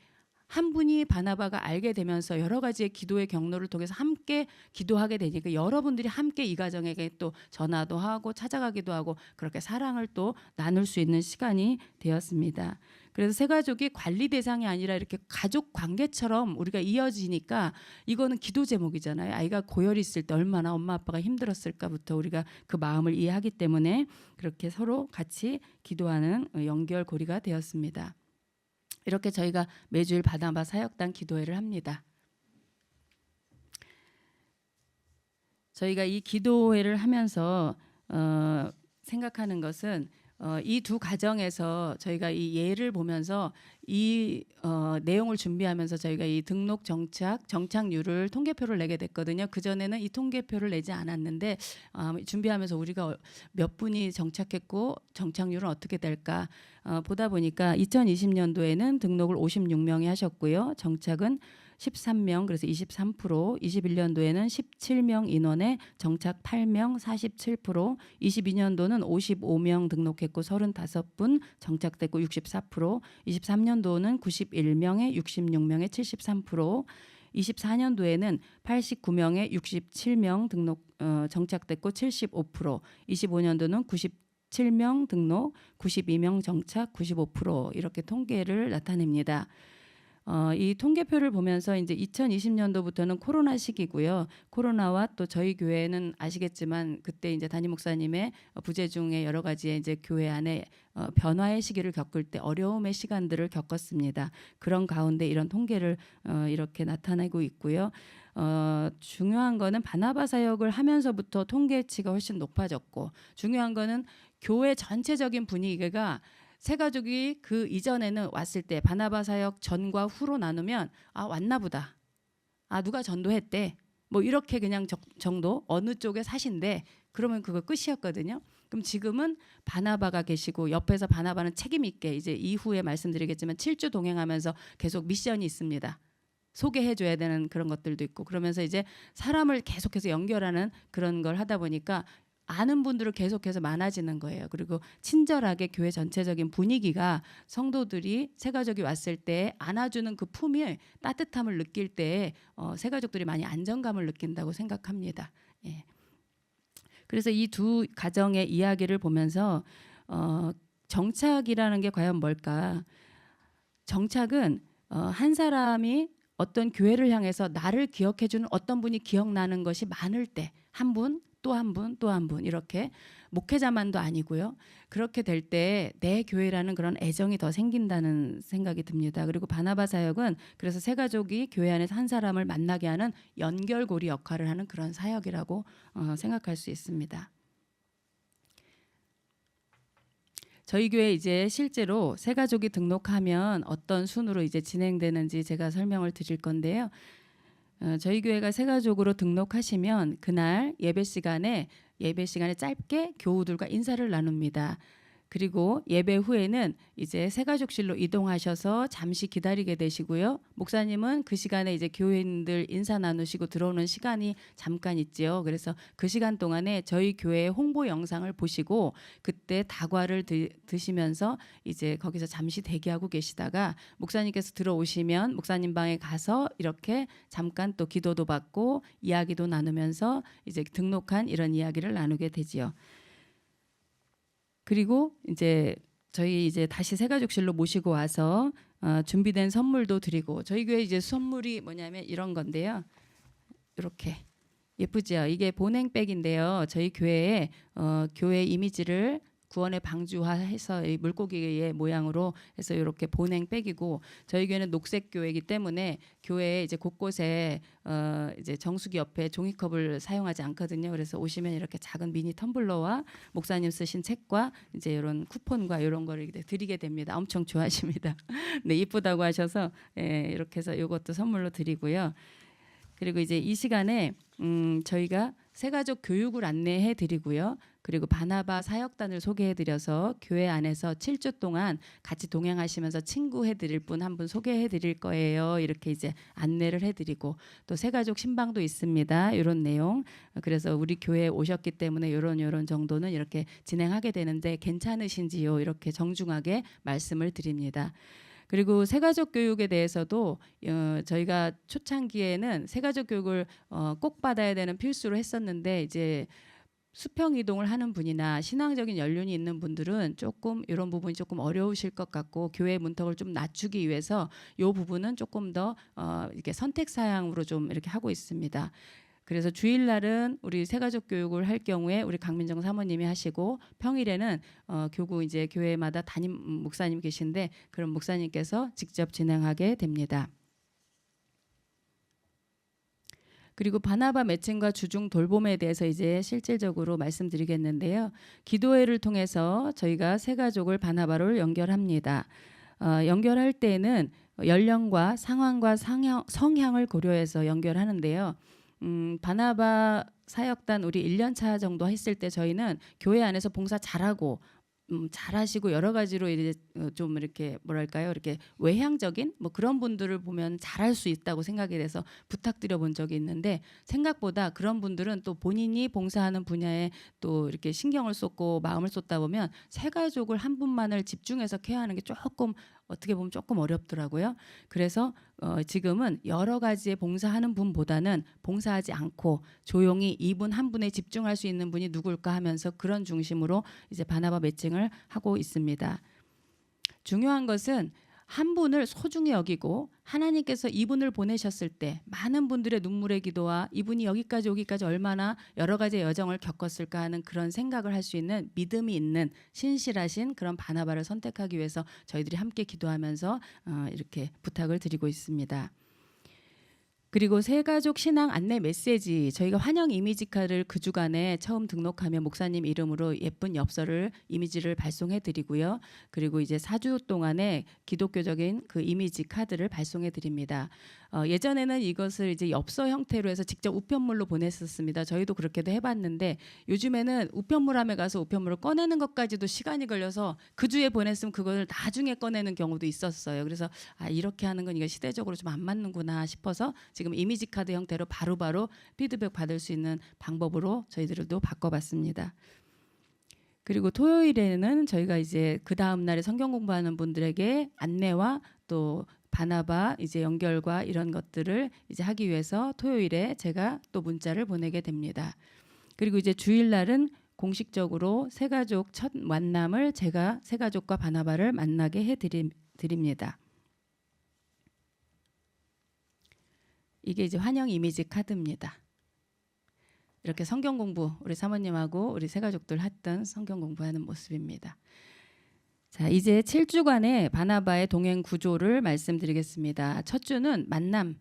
한 분이 바나바가 알게 되면서 여러 가지의 기도의 경로를 통해서 함께 기도하게 되니까 여러분들이 함께 이 가정에게 또 전화도 하고 찾아가기도 하고 그렇게 사랑을 또 나눌 수 있는 시간이 되었습니다. 그래서 새 가족이 관리 대상이 아니라 이렇게 가족 관계처럼 우리가 이어지니까 이거는 기도 제목이잖아요. 아이가 고열이 있을 때 얼마나 엄마 아빠가 힘들었을까부터 우리가 그 마음을 이해하기 때문에 그렇게 서로 같이 기도하는 연결고리가 되었습니다. 이렇게 저희가 매주일 바나바 사역단 기도회를 합니다. 저희가 이 기도회를 하면서 생각하는 것은 이 두 가정에서 저희가 이 예를 보면서 이 내용을 준비하면서 저희가 이 등록 정착률을 통계표를 내게 됐거든요. 그전에는 이 통계표를 내지 않았는데 준비하면서 우리가 몇 분이 정착했고 정착률은 어떻게 될까 보다 보니까 2020년도에는 등록을 56명이 하셨고요. 정착은 13명, 그래서 23%, 21년도에는 17명 인원에 정착 8명, 47%, 22년도는 55명 등록했고 35분 정착됐고 64%, 23년도는 91명에 66명에 73%, 24년도에는 89명에 67명 등록 정착됐고 75%, 25년도는 97명 등록, 92명 정착, 95% 이렇게 통계를 나타냅니다. 이 통계표를 보면서 이제 2020년도부터는 코로나 시기고요. 코로나와 또 저희 교회는 아시겠지만 그때 이제 담임 목사님의 부재 중에 여러 가지의 이제 교회 안에 변화의 시기를 겪을 때 어려움의 시간들을 겪었습니다. 그런 가운데 이런 통계를 이렇게 나타내고 있고요. 중요한 거는 바나바 사역을 하면서부터 통계치가 훨씬 높아졌고, 중요한 거는 교회 전체적인 분위기가 새 가족이 그 이전에는 왔을 때 바나바 사역 전과 후로 나누면 왔나 보다, 누가 전도했대, 뭐 이렇게 그냥 정도, 어느 쪽에 사신데 그러면 그거 끝이었거든요. 그럼 지금은 바나바가 계시고 옆에서 바나바는 책임 있게 이제 이후에 말씀드리겠지만 7주 동행하면서 계속 미션이 있습니다. 소개해줘야 되는 그런 것들도 있고, 그러면서 이제 사람을 계속해서 연결하는 그런 걸 하다 보니까 아는 분들을 계속해서 많아지는 거예요. 그리고 친절하게 교회 전체적인 분위기가 성도들이 새 가족이 왔을 때 안아주는 그 품위, 따뜻함을 느낄 때 새 가족들이 많이 안정감을 느낀다고 생각합니다. 예. 그래서 이 두 가정의 이야기를 보면서 정착이라는 게 과연 뭘까? 정착은 한 사람이 어떤 교회를 향해서 나를 기억해주는 어떤 분이 기억나는 것이 많을 때, 한 분, 또 한 분, 또 한 분, 이렇게 목회자만도 아니고요. 그렇게 될 때 내 교회라는 그런 애정이 더 생긴다는 생각이 듭니다. 그리고 바나바 사역은 그래서 새 가족이 교회 안에서 한 사람을 만나게 하는 연결고리 역할을 하는 그런 사역이라고 생각할 수 있습니다. 저희 교회 이제 실제로 새 가족이 등록하면 어떤 순으로 이제 진행되는지 제가 설명을 드릴 건데요. 저희 교회가 새가족으로 등록하시면 그날 예배 시간에 짧게 교우들과 인사를 나눕니다. 그리고 예배 후에는 이제 새가족실로 이동하셔서 잠시 기다리게 되시고요. 목사님은 그 시간에 이제 교회인들 인사 나누시고 들어오는 시간이 잠깐 있지요. 그래서 그 시간 동안에 저희 교회 홍보 영상을 보시고 그때 다과를 드시면서 이제 거기서 잠시 대기하고 계시다가 목사님께서 들어오시면 목사님 방에 가서 이렇게 잠깐 또 기도도 받고 이야기도 나누면서 이제 등록한 이런 이야기를 나누게 되지요. 그리고 이제 저희 이제 다시 새가족실로 모시고 와서 준비된 선물도 드리고 저희 교회 이제 선물이 뭐냐면 이런 건데요. 이렇게 예쁘죠? 이게 보냉백인데요. 저희 교회에 교회 이미지를 구원의 방주화해서 이 물고기의 모양으로 해서 이렇게 보냉백이고 저희 교회는 녹색 교회이기 때문에 교회에 이제 곳곳에 이제 정수기 옆에 종이컵을 사용하지 않거든요. 그래서 오시면 이렇게 작은 미니 텀블러와 목사님 쓰신 책과 이제 이런 쿠폰과 이런 거를 드리게 됩니다. 엄청 좋아하십니다. 네, 이쁘다고 하셔서 이렇게 해서 이것도 선물로 드리고요. 그리고 이제 이 시간에 저희가 새가족 교육을 안내해 드리고요. 그리고 바나바 사역단을 소개해 드려서 교회 안에서 7주 동안 같이 동행하시면서 친구해 드릴 분 한 분 소개해 드릴 거예요. 이렇게 이제 안내를 해 드리고 또 새가족 신방도 있습니다. 이런 내용. 그래서 우리 교회에 오셨기 때문에 이런 정도는 이렇게 진행하게 되는데 괜찮으신지요? 이렇게 정중하게 말씀을 드립니다. 그리고 새가족 교육에 대해서도 저희가 초창기에는 새가족 교육을 꼭 받아야 되는 필수로 했었는데 이제 수평 이동을 하는 분이나 신앙적인 연륜이 있는 분들은 조금 이런 부분이 조금 어려우실 것 같고 교회 문턱을 좀 낮추기 위해서 이 부분은 조금 더 이렇게 선택 사양으로 좀 이렇게 하고 있습니다. 그래서 주일날은 우리 새가족 교육을 할 경우에 우리 강민정 사모님이 하시고 평일에는 교구 이제 교회마다 담임 목사님 계신데 그런 목사님께서 직접 진행하게 됩니다. 그리고 바나바 매칭과 주중 돌봄에 대해서 이제 실질적으로 말씀드리겠는데요. 기도회를 통해서 저희가 새가족을 바나바로 연결합니다. 연결할 때는 연령과 상황과 성향을 고려해서 연결하는데요. 바나바 사역단 우리 1년차 정도 했을 때 저희는 교회 안에서 봉사 잘하고 잘하시고 여러 가지로 이제 좀 이렇게 뭐랄까요, 이렇게 외향적인 뭐 그런 분들을 보면 잘할 수 있다고 생각이 돼서 부탁드려 본 적이 있는데 생각보다 그런 분들은 또 본인이 봉사하는 분야에 또 이렇게 신경을 쏟고 마음을 쏟다 보면 새가족을 한 분만을 집중해서 케어하는 게 조금 어떻게 보면 조금 어렵더라고요. 그래서 지금은 여러 가지에 봉사하는 분보다는 봉사하지 않고 조용히 이분 한 분에 집중할 수 있는 분이 누굴까 하면서 그런 중심으로 이제 바나바 매칭을 하고 있습니다. 중요한 것은 한 분을 소중히 여기고 하나님께서 이분을 보내셨을 때 많은 분들의 눈물의 기도와 이분이 여기까지 오기까지 얼마나 여러 가지 여정을 겪었을까 하는 그런 생각을 할 수 있는 믿음이 있는 신실하신 그런 바나바를 선택하기 위해서 저희들이 함께 기도하면서 이렇게 부탁을 드리고 있습니다. 그리고 새가족 신앙 안내 메시지 저희가 환영 이미지 카드를 그 주간에 처음 등록하면 목사님 이름으로 예쁜 엽서를 이미지를 발송해 드리고요. 그리고 이제 4주 동안에 기독교적인 그 이미지 카드를 발송해 드립니다. 예전에는 이것을 이제 엽서 형태로 해서 직접 우편물로 보냈었습니다. 저희도 그렇게도 해봤는데 요즘에는 우편물함에 가서 우편물을 꺼내는 것까지도 시간이 걸려서 그 주에 보냈으면 그걸 나중에 꺼내는 경우도 있었어요. 그래서 이렇게 하는 건 이게 시대적으로 좀 안 맞는구나 싶어서 지금 이미지 카드 형태로 바로바로 피드백 받을 수 있는 방법으로 저희들도 바꿔봤습니다. 그리고 토요일에는 저희가 이제 그 다음 날에 성경 공부하는 분들에게 안내와 또 바나바 이제 연결과 이런 것들을 이제 하기 위해서 토요일에 제가 또 문자를 보내게 됩니다. 그리고 이제 주일날은 공식적으로 새가족 첫 만남을 제가 새가족과 바나바를 만나게 해드립니다. 이게 이제 환영 이미지 카드입니다. 이렇게 성경 공부 우리 사모님하고 우리 새가족들 했던 성경 공부하는 모습입니다. 자, 이제 7주간의 바나바의 동행 구조를 말씀드리겠습니다. 첫 주는 만남.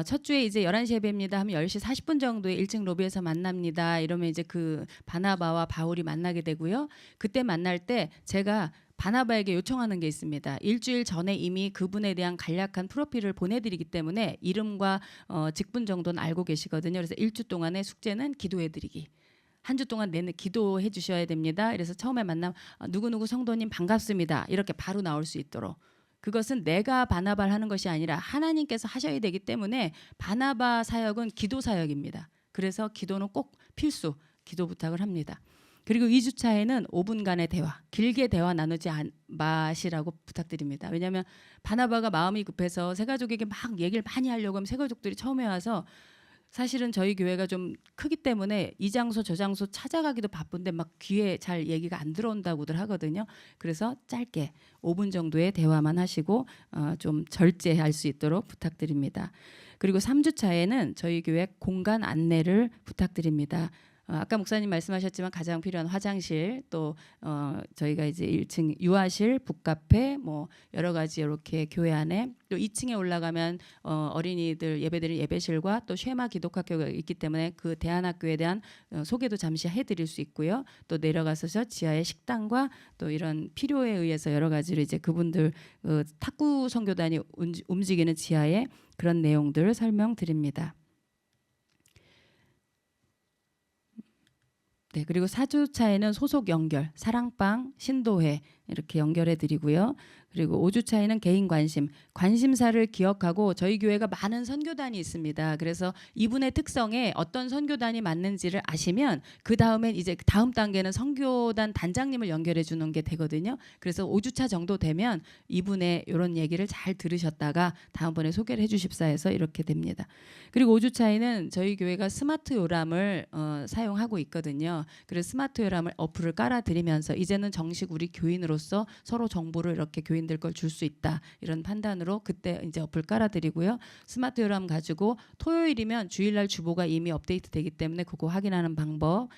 첫 주에 이제 11시 예배입니다 하면 10시 40분 정도에 1층 로비에서 만납니다. 이러면 이제 그 바나바와 바울이 만나게 되고요. 그때 만날 때 제가 바나바에게 요청하는 게 있습니다. 일주일 전에 이미 그분에 대한 간략한 프로필을 보내드리기 때문에 이름과 직분 정도는 알고 계시거든요. 그래서 일주 동안의 숙제는 기도해드리기. 한 주 동안 내내 기도해 주셔야 됩니다. 그래서 처음에 만나면 누구누구 성도님 반갑습니다. 이렇게 바로 나올 수 있도록. 그것은 내가 바나바를 하는 것이 아니라 하나님께서 하셔야 되기 때문에 바나바 사역은 기도 사역입니다. 그래서 기도는 꼭 필수 기도 부탁을 합니다. 그리고 2주차에는 5분간의 대화, 길게 대화 나누지 마시라고 부탁드립니다. 왜냐하면 바나바가 마음이 급해서 새가족에게 막 얘기를 많이 하려고 하면 새가족들이 처음에 와서 사실은 저희 교회가 좀 크기 때문에 이 장소 저 장소 찾아가기도 바쁜데 막 귀에 잘 얘기가 안 들어온다고들 하거든요. 그래서 짧게 5분 정도의 대화만 하시고 좀 절제할 수 있도록 부탁드립니다. 그리고 3주차에는 저희 교회 공간 안내를 부탁드립니다. 아까 목사님 말씀하셨지만 가장 필요한 화장실 또 저희가 이제 1층 유아실, 북카페 뭐 여러 가지 이렇게 교회 안에 또 2층에 올라가면 어린이들 예배드리는 예배실과 또 쉐마 기독학교가 있기 때문에 그 대안학교에 대한 소개도 잠시 해드릴 수 있고요. 또 내려가서 지하의 식당과 또 이런 필요에 의해서 여러 가지로 이제 그분들 탁구 선교단이 움직이는 지하에 그런 내용들을 설명드립니다. 네, 그리고 4주차에는 소속 연결, 사랑방, 신도회 이렇게 연결해 드리고요. 그리고 5주차에는 개인 관심사를 기억하고 저희 교회가 많은 선교단이 있습니다. 그래서 이분의 특성에 어떤 선교단이 맞는지를 아시면 그 다음엔 이제 다음 단계는 선교단 단장님을 연결해 주는 게 되거든요. 그래서 5주차 정도 되면 이분의 이런 얘기를 잘 들으셨다가 다음번에 소개를 해주십사 해서 이렇게 됩니다. 그리고 5주차에는 저희 교회가 스마트 요람을 사용하고 있거든요. 그래서 스마트 요람을 어플을 깔아드리면서 이제는 정식 우리 교인으로서 서로 정보를 이렇게 교인들 걸 줄 수 있다 이런 판단으로 그때 이제 어플 깔아드리고요. 스마트 요람 가지고 토요일이면 주일날 주보가 이미 업데이트 되기 때문에 그거 확인하는 방법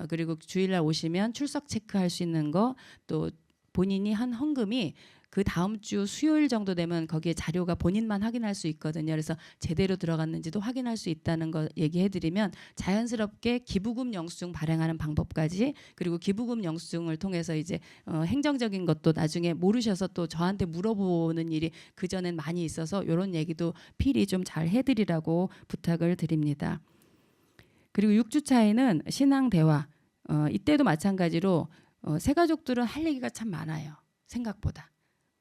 그리고 주일날 오시면 출석 체크할 수 있는 거 또 본인이 한 헌금이 그 다음 주 수요일 정도 되면 거기에 자료가 본인만 확인할 수 있거든요. 그래서 제대로 들어갔는지도 확인할 수 있다는 거 얘기해드리면 자연스럽게 기부금 영수증 발행하는 방법까지 그리고 기부금 영수증을 통해서 이제 행정적인 것도 나중에 모르셔서 또 저한테 물어보는 일이 그전엔 많이 있어서 이런 얘기도 필히 좀 잘 해드리라고 부탁을 드립니다. 그리고 6주차에는 신앙 대화 이때도 마찬가지로 새가족들은 할 얘기가 참 많아요. 생각보다.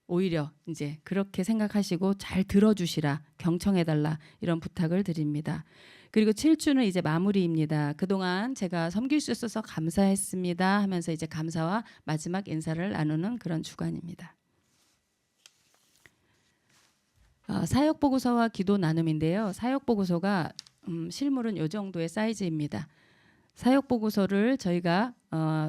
오히려 이제 그렇게 생각하시고 잘 들어주시라 경청해달라 이런 부탁을 드립니다. 그리고 7주는 이제 마무리입니다. 그동안 제가 섬길 수 있어서 감사했습니다 하면서 이제 감사와 마지막 인사를 나누는 그런 주간입니다. 사역보고서와 기도 나눔인데요. 사역보고서가 실물은 이 정도의 사이즈입니다. 사역보고서를 저희가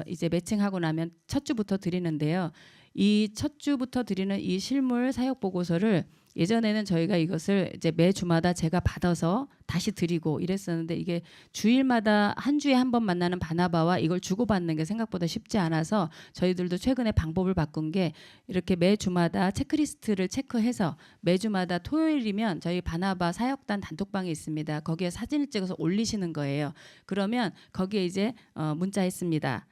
이제 매칭하고 나면 첫 주부터 드리는데요. 이 첫 주부터 드리는 이 실물 사역 보고서를 예전에는 저희가 이것을 이제 매 주마다 제가 받아서 다시 드리고 이랬었는데 이게 주일마다 한 주에 한 번 만나는 바나바와 이걸 주고받는 게 생각보다 쉽지 않아서 저희들도 최근에 방법을 바꾼 게 이렇게 매 주마다 체크리스트를 체크해서 매 주마다 토요일이면 저희 바나바 사역단 단톡방이 있습니다. 거기에 사진을 찍어서 올리시는 거예요. 그러면 거기에 이제 문자했습니다.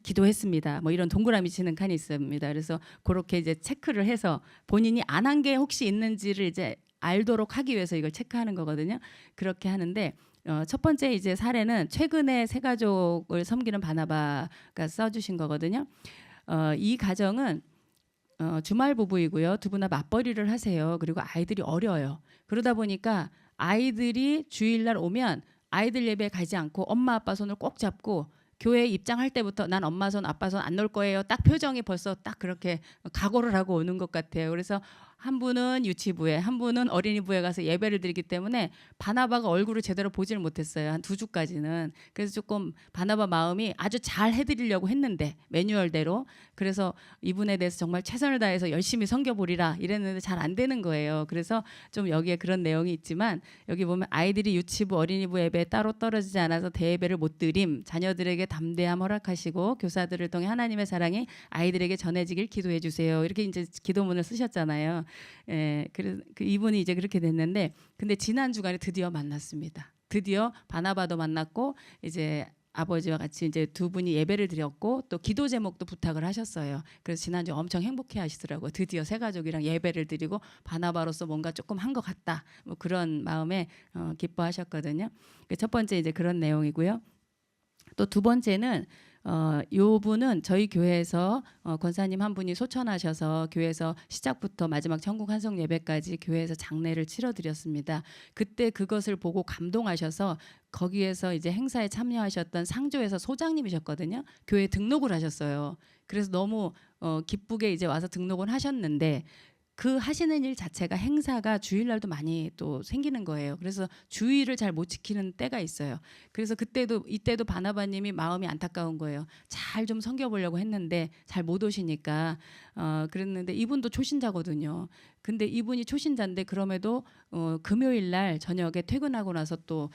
기도했습니다. 뭐 이런 동그라미 치는 칸이 있습니다. 그래서 그렇게 이제 체크를 해서 본인이 안 한 게 혹시 있는지를 이제 알도록 하기 위해서 이걸 체크하는 거거든요. 그렇게 하는데 첫 번째 이제 사례는 최근에 새가족을 섬기는 바나바가 써주신 거거든요. 이 가정은 주말 부부이고요. 두 분 다 맞벌이를 하세요. 그리고 아이들이 어려요. 그러다 보니까 아이들이 주일날 오면 아이들 예배 가지 않고 엄마 아빠 손을 꼭 잡고 교회 입장할 때부터 난 엄마 손 아빠 손 안 놓을 거예요. 딱 표정이 벌써 딱 그렇게 각오를 하고 오는 것 같아요. 그래서 한 분은 유치부에 한 분은 어린이부에 가서 예배를 드리기 때문에 바나바가 얼굴을 제대로 보질 못했어요. 한 2주까지는. 그래서 조금 바나바 마음이 아주 잘 해드리려고 했는데 매뉴얼대로 그래서 이분에 대해서 정말 최선을 다해서 열심히 섬겨보리라 이랬는데 잘 안 되는 거예요. 그래서 좀 여기에 그런 내용이 있지만 여기 보면 아이들이 유치부 어린이부 예배에 따로 떨어지지 않아서 대예배를 못 드림 자녀들에게 담대함 허락하시고 교사들을 통해 하나님의 사랑이 아이들에게 전해지길 기도해 주세요. 이렇게 이제 기도문을 쓰셨잖아요. 예, 그래서 이분이 이제 그렇게 됐는데 근데 지난 주간에 드디어 만났습니다. 드디어 바나바도 만났고 이제 아버지와 같이 이제 두 분이 예배를 드렸고 또 기도 제목도 부탁을 하셨어요. 그래서 지난주 엄청 행복해 하시더라고요. 드디어 새 가족이랑 예배를 드리고 바나바로서 뭔가 조금 한 것 같다. 뭐 그런 마음에 기뻐하셨거든요. 첫 번째 이제 그런 내용이고요. 또 두 번째는 요 분은 저희 교회에서 권사님 한 분이 소천하셔서 교회에서 시작부터 마지막 천국 환송 예배까지 교회에서 장례를 치러드렸습니다. 그때 그것을 보고 감동하셔서 거기에서 이제 행사에 참여하셨던 상조에서 소장님이셨거든요. 교회에 등록을 하셨어요. 그래서 너무 기쁘게 이제 와서 등록을 하셨는데 그 하시는 일 자체가 행사가 주일날도 많이 또 생기는 거예요. 그래서 주일을 잘 못 지키는 때가 있어요. 그래서 이때도 바나바님이 마음이 안타까운 거예요. 잘 좀 섬겨보려고 했는데 잘 못 오시니까 그랬는데 이분도 초신자거든요. 근데 이분이 초신자인데 그럼에도 금요일날 저녁에 퇴근하고 나서 또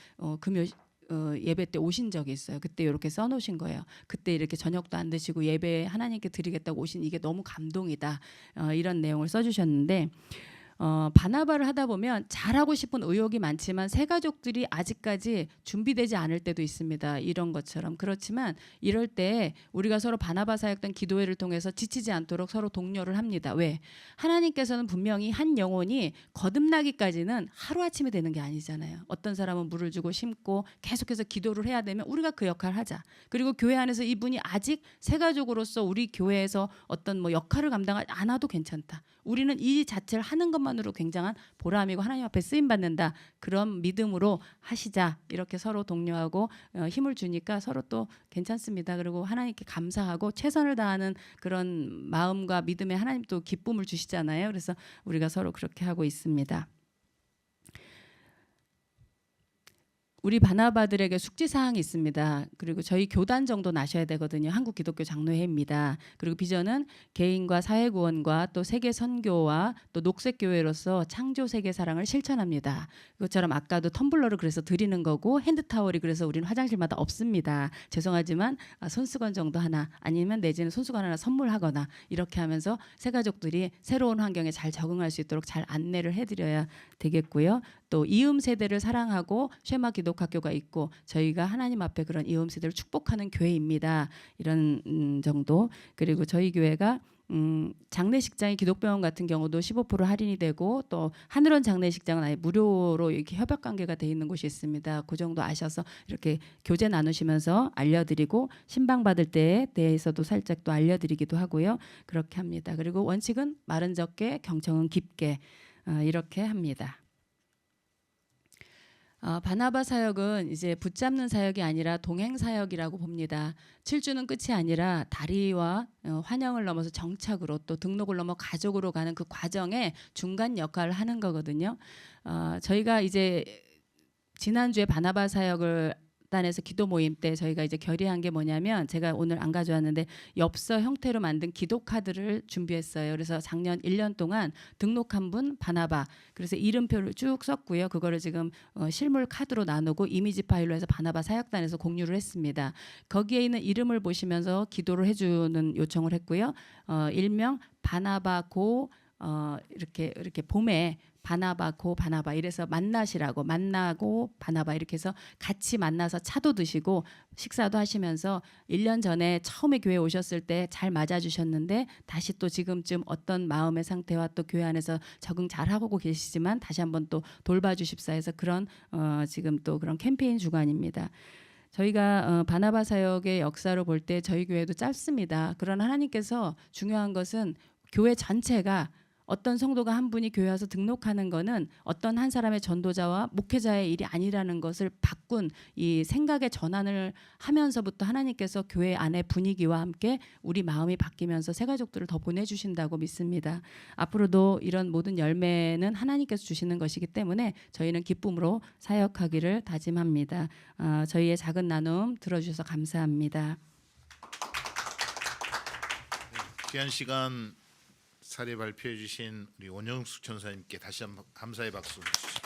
예배 때 오신 적이 있어요. 그때 이렇게 써놓으신 거예요. 그때 이렇게 저녁도 안 드시고 예배 하나님께 드리겠다고 오신 이게 너무 감동이다. 이런 내용을 써주셨는데 바나바를 하다 보면 잘하고 싶은 의욕이 많지만 새 가족들이 아직까지 준비되지 않을 때도 있습니다. 이런 것처럼. 그렇지만 이럴 때 우리가 서로 바나바 사역단 기도회를 통해서 지치지 않도록 서로 독려를 합니다. 왜? 하나님께서는 분명히 한 영혼이 거듭나기까지는 하루아침에 되는 게 아니잖아요. 어떤 사람은 물을 주고 심고 계속해서 기도를 해야 되면 우리가 그 역할을 하자. 그리고 교회 안에서 이분이 아직 새 가족으로서 우리 교회에서 어떤 뭐 역할을 감당하지 않아도 괜찮다. 우리는 이 자체를 하는 것만으로 굉장한 보람이고 하나님 앞에 쓰임 받는다. 그런 믿음으로 하시자. 이렇게 서로 독려하고 힘을 주니까 서로 또 괜찮습니다. 그리고 하나님께 감사하고 최선을 다하는 그런 마음과 믿음에 하나님 또 기쁨을 주시잖아요. 그래서 우리가 서로 그렇게 하고 있습니다. 우리 바나바들에게 숙지사항이 있습니다. 그리고 저희 교단 정도는 아셔야 되거든요. 한국기독교 장로회입니다. 그리고 비전은 개인과 사회구원과 또 세계 선교와 또 녹색교회로서 창조 세계 사랑을 실천합니다. 그것처럼 아까도 텀블러를 그래서 드리는 거고 핸드타월이 그래서 우리는 화장실마다 없습니다. 죄송하지만 손수건 정도 하나 아니면 내지는 손수건 하나 선물하거나 이렇게 하면서 새 가족들이 새로운 환경에 잘 적응할 수 있도록 잘 안내를 해드려야 되겠고요. 또 이음 세대를 사랑하고 쉐마 기독학교가 있고 저희가 하나님 앞에 그런 이음 세대를 축복하는 교회입니다. 이런 정도. 그리고 저희 교회가 장례식장이 기독병원 같은 경우도 15% 할인이 되고 또 하늘원 장례식장은 아예 무료로 이렇게 협약 관계가 돼 있는 곳이 있습니다. 그 정도 아셔서 이렇게 교제 나누시면서 알려드리고 신방 받을 때에 대해서도 살짝 또 알려드리기도 하고요. 그렇게 합니다. 그리고 원칙은 말은 적게 경청은 깊게 이렇게 합니다. 바나바 사역은 이제 붙잡는 사역이 아니라 동행 사역이라고 봅니다. 7주는 끝이 아니라 다리와 환영을 넘어서 정착으로 또 등록을 넘어 가족으로 가는 그 과정에 중간 역할을 하는 거거든요. 저희가 이제 지난주에 바나바 사역을 단에서 기도 모임 때 저희가 이제 결의한 게 뭐냐면 제가 오늘 안 가져왔는데 엽서 형태로 만든 기도 카드를 준비했어요. 그래서 작년 1년 동안 등록한 분 바나바 그래서 이름표를 쭉 썼고요. 그거를 지금 실물 카드로 나누고 이미지 파일로 해서 바나바 사역단에서 공유를 했습니다. 거기에 있는 이름을 보시면서 기도를 해주는 요청을 했고요. 일명 바나바고 이렇게 봄에 바나바고 바나바 이래서 만나시라고 만나고 바나바 이렇게 해서 같이 만나서 차도 드시고 식사도 하시면서 1년 전에 처음에 교회 오셨을 때 잘 맞아주셨는데 다시 또 지금쯤 어떤 마음의 상태와 또 교회 안에서 적응 잘하고 계시지만 다시 한번 또 돌봐주십사 해서 그런 지금 또 그런 캠페인 주간입니다. 저희가 바나바 사역의 역사로 볼 때 저희 교회도 짧습니다. 그러나 하나님께서 중요한 것은 교회 전체가 어떤 성도가 한 분이 교회 와서 등록하는 거는 어떤 한 사람의 전도자와 목회자의 일이 아니라는 것을 바꾼 이 생각의 전환을 하면서부터 하나님께서 교회 안의 분위기와 함께 우리 마음이 바뀌면서 새 가족들을 더 보내주신다고 믿습니다. 앞으로도 이런 모든 열매는 하나님께서 주시는 것이기 때문에 저희는 기쁨으로 사역하기를 다짐합니다. 저희의 작은 나눔 들어주셔서 감사합니다. 귀한 시간 사례 발표해 주신 우리 원영숙 전사님께 다시 한번 감사의 박수 주십시오.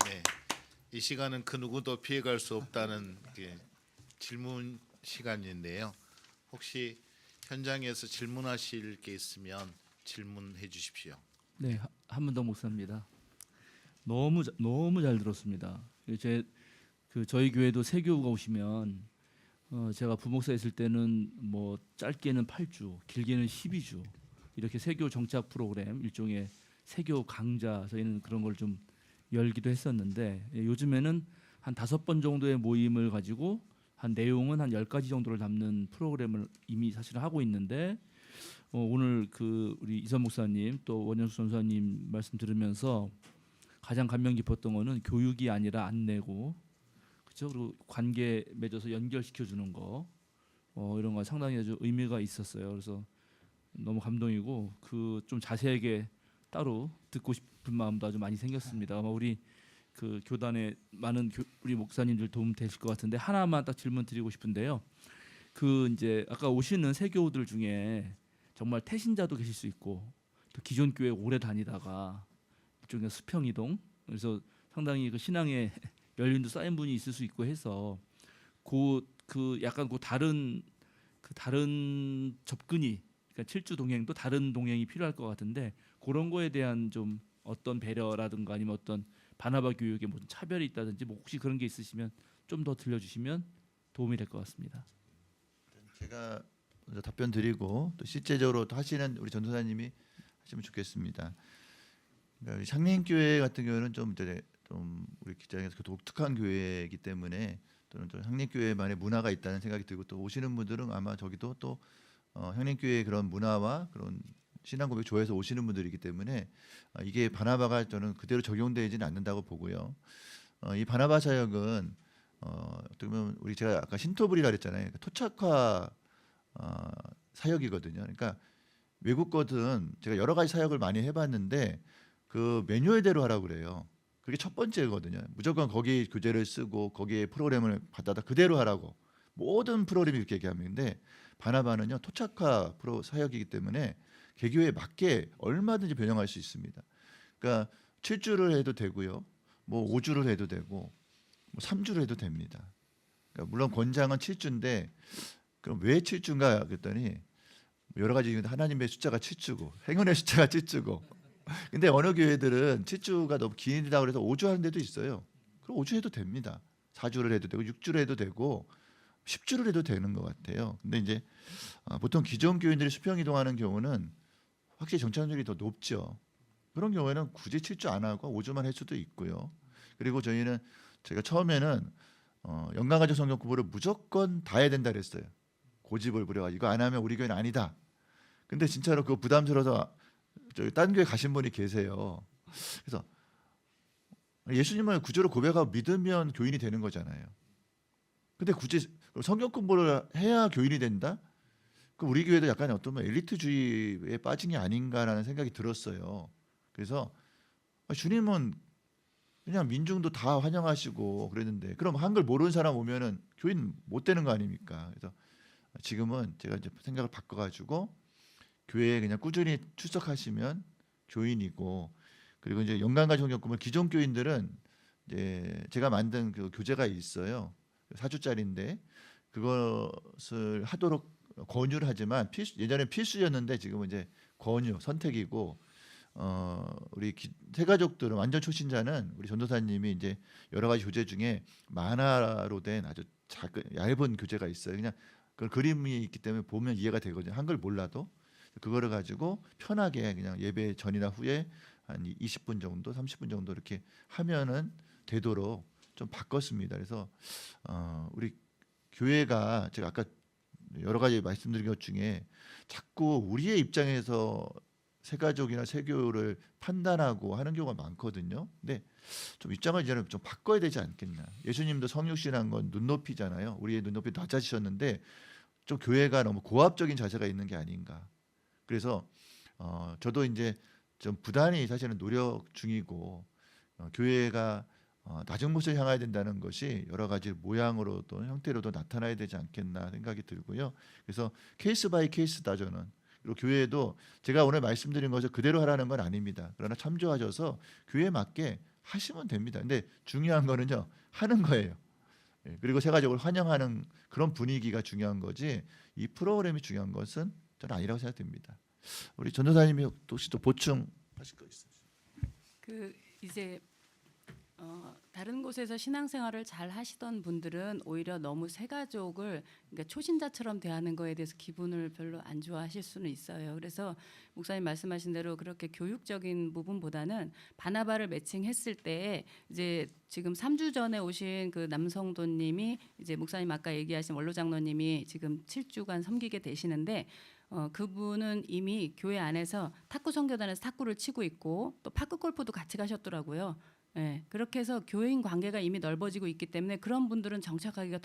네, 이 시간은 그 누구도 피해갈 수 없다는 질문 시간인데요. 혹시 현장에서 질문하실 게 있으면 질문해 주십시오. 네, 한 번 더 목사입니다. 너무 잘 들었습니다. 제 그 저희 교회도 세교가 오시면 제가 부목사 있을 때는 뭐 짧게는 8주, 길게는 12주 이렇게 세교 정착 프로그램 일종의 세교 강좌 저희는 그런 걸 좀 열기도 했었는데 요즘에는 한 5번 정도의 모임을 가지고 한 내용은 한 10가지 정도를 담는 프로그램을 이미 사실 하고 있는데 오늘 그 우리 이선 목사님 또 원영수 전사님 말씀 들으면서 가장 감명 깊었던 거는 교육이 아니라 안내고 그렇죠. 그리고 관계 맺어서 연결시켜 주는 거 이런 거 상당히 아주 의미가 있었어요. 그래서 너무 감동이고 그 좀 자세하게 따로 듣고 싶은 마음도 아주 많이 생겼습니다. 아마 우리 그 교단에 많은 우리 목사님들 도움 되실 것 같은데 하나만 딱 질문 드리고 싶은데요. 그 이제 아까 오시는 세교우들 중에 정말 태신자도 계실 수 있고 또 기존 교회 오래 다니다가 일종의 수평 이동 그래서 상당히 그 신앙의 연륜도 쌓인 분이 있을 수 있고 해서 그 약간 그 다른 접근이 그러니까 7주 동행도 다른 동행이 필요할 것 같은데 그런 거에 대한 좀 어떤 배려라든가 아니면 어떤 바나바 교육에 무슨 차별이 있다든지 뭐 혹시 그런 게 있으시면 좀 더 들려주시면 도움이 될 것 같습니다. 제가 먼저 답변 드리고 또 실제적으로 또 하시는 우리 전도사님이 하시면 좋겠습니다. 그러니까 향림교회 같은 경우는 좀 우리 기장에서 독특한 교회이기 때문에 또는 또 향림교회만의 문화가 있다는 생각이 들고 또 오시는 분들은 아마 저기도 또 향림교회의 그런 문화와 그런 신앙 고백 좋아해서 오시는 분들이기 때문에 이게 바나바가 저는 그대로 적용되지는 않는다고 보고요. 이 바나바 사역은 어떻게 보면 우리 제가 아까 신토불이라 그랬잖아요. 토착화 사역이거든요. 그러니까 외국 거든 제가 여러 가지 사역을 많이 해봤는데 그 매뉴얼대로 하라고 그래요. 그게 첫 번째거든요. 무조건 거기 교재를 쓰고 거기에 프로그램을 받아다 그대로 하라고 모든 프로그램이 이렇게 얘기하는데 바나바는요 토착화 프로 사역이기 때문에 개교에 맞게 얼마든지 변형할 수 있습니다. 그러니까 7주를 해도 되고요, 뭐 5주를 해도 되고, 뭐 3주를 해도 됩니다. 그러니까 물론 권장은 7주인데 그럼 왜 7주인가 그랬더니 여러 가지 이유인데 하나님의 숫자가 7주고 행운의 숫자가 7주고 근데 어느 교회들은 7주가 너무 길다고 그래서 5주 하는 데도 있어요. 그럼 5주 해도 됩니다. 4주를 해도 되고 6주를 해도 되고 10주를 해도 되는 것 같아요. 근데 이제 보통 기존 교인들이 수평 이동하는 경우는 확실히 정착률이 더 높죠. 그런 경우에는 굳이 7주 안 하고 5주만 할 수도 있고요. 그리고 제가 처음에는 영광가족 성경 공부를 무조건 다 해야 된다 그랬어요. 고집을 부려가지고 이거 안 하면 우리 교회는 아니다. 근데 진짜로 그거 부담스러워서 저기 딴 교회 가신 분이 계세요. 그래서 예수님을 구주로 고백하고 믿으면 교인이 되는 거잖아요. 근데 굳이 성경 공부를 해야 교인이 된다? 그 우리 교회도 약간 어떤 엘리트주의에 빠진 게 아닌가라는 생각이 들었어요. 그래서 주님은 그냥 민중도 다 환영하시고 그랬는데 그럼 한글 모르는 사람 오면은 교인 못 되는 거 아닙니까? 그래서 지금은 제가 이제 생각을 바꿔가지고 교회에 그냥 꾸준히 출석하시면 교인이고 그리고 이제 영광가족 성경공부 기존 교인들은 이제 제가 만든 그 교재가 있어요. 4주짜리인데 그것을 하도록 권유를 하지만 예전에 필수였는데 지금은 이제 권유 선택이고 우리 새가족들은 완전 초신자는 우리 전도사님이 이제 여러 가지 교재 중에 만화로 된 아주 얇은 교재가 있어요. 그냥 그 그림이 있기 때문에 보면 이해가 되거든요. 한글 몰라도 그거를 가지고 편하게 그냥 예배 전이나 후에 한 20분 정도, 30분 정도 이렇게 하면은 되도록 좀 바꿨습니다. 그래서 우리 교회가 제가 아까 여러 가지 말씀드린 것 중에 자꾸 우리의 입장에서 새가족이나 새교를 판단하고 하는 경우가 많거든요. 근데 좀 입장을 이제는 좀 바꿔야 되지 않겠나. 예수님도 성육신한 건 눈높이잖아요. 우리의 눈높이 낮아지셨는데 좀 교회가 너무 고압적인 자세가 있는 게 아닌가. 그래서 저도 이제 좀 부단히 사실은 노력 중이고 교회가 낮은 곳을 향해야 된다는 것이 여러 가지 모양으로도 형태로도 나타나야 되지 않겠나 생각이 들고요. 그래서 케이스 바이 케이스다 저는. 그리고 교회도 제가 오늘 말씀드린 것을 그대로 하라는 건 아닙니다. 그러나 참조하셔서 교회에 맞게 하시면 됩니다. 근데 중요한 거는요. 하는 거예요. 그리고 새가족을 환영하는 그런 분위기가 중요한 거지 이 프로그램이 중요한 것은 저는 아니라고 생각됩니다. 우리 전도사님이 혹시 또 보충하실 거 있으세요? 그 이제 다른 곳에서 신앙생활을 잘 하시던 분들은 오히려 너무 새가족을 그러니까 초신자처럼 대하는 거에 대해서 기분을 별로 안 좋아하실 수는 있어요. 그래서 목사님 말씀하신 대로 그렇게 교육적인 부분보다는 바나바를 매칭했을 때 이제 지금 3주 전에 오신 그 남성도님이 이제 목사님 아까 얘기하신 원로장로님이 지금 7주간 섬기게 되시는데 그분은 이미 교회 안에서 탁구 선교단에서 탁구를 치고 있고 또 파크 골프도 같이 가셨더라고요. 예, 그렇게 해서 교인 관계가 이미 넓어지고 있기 때문에 그런 분들은 정착하기가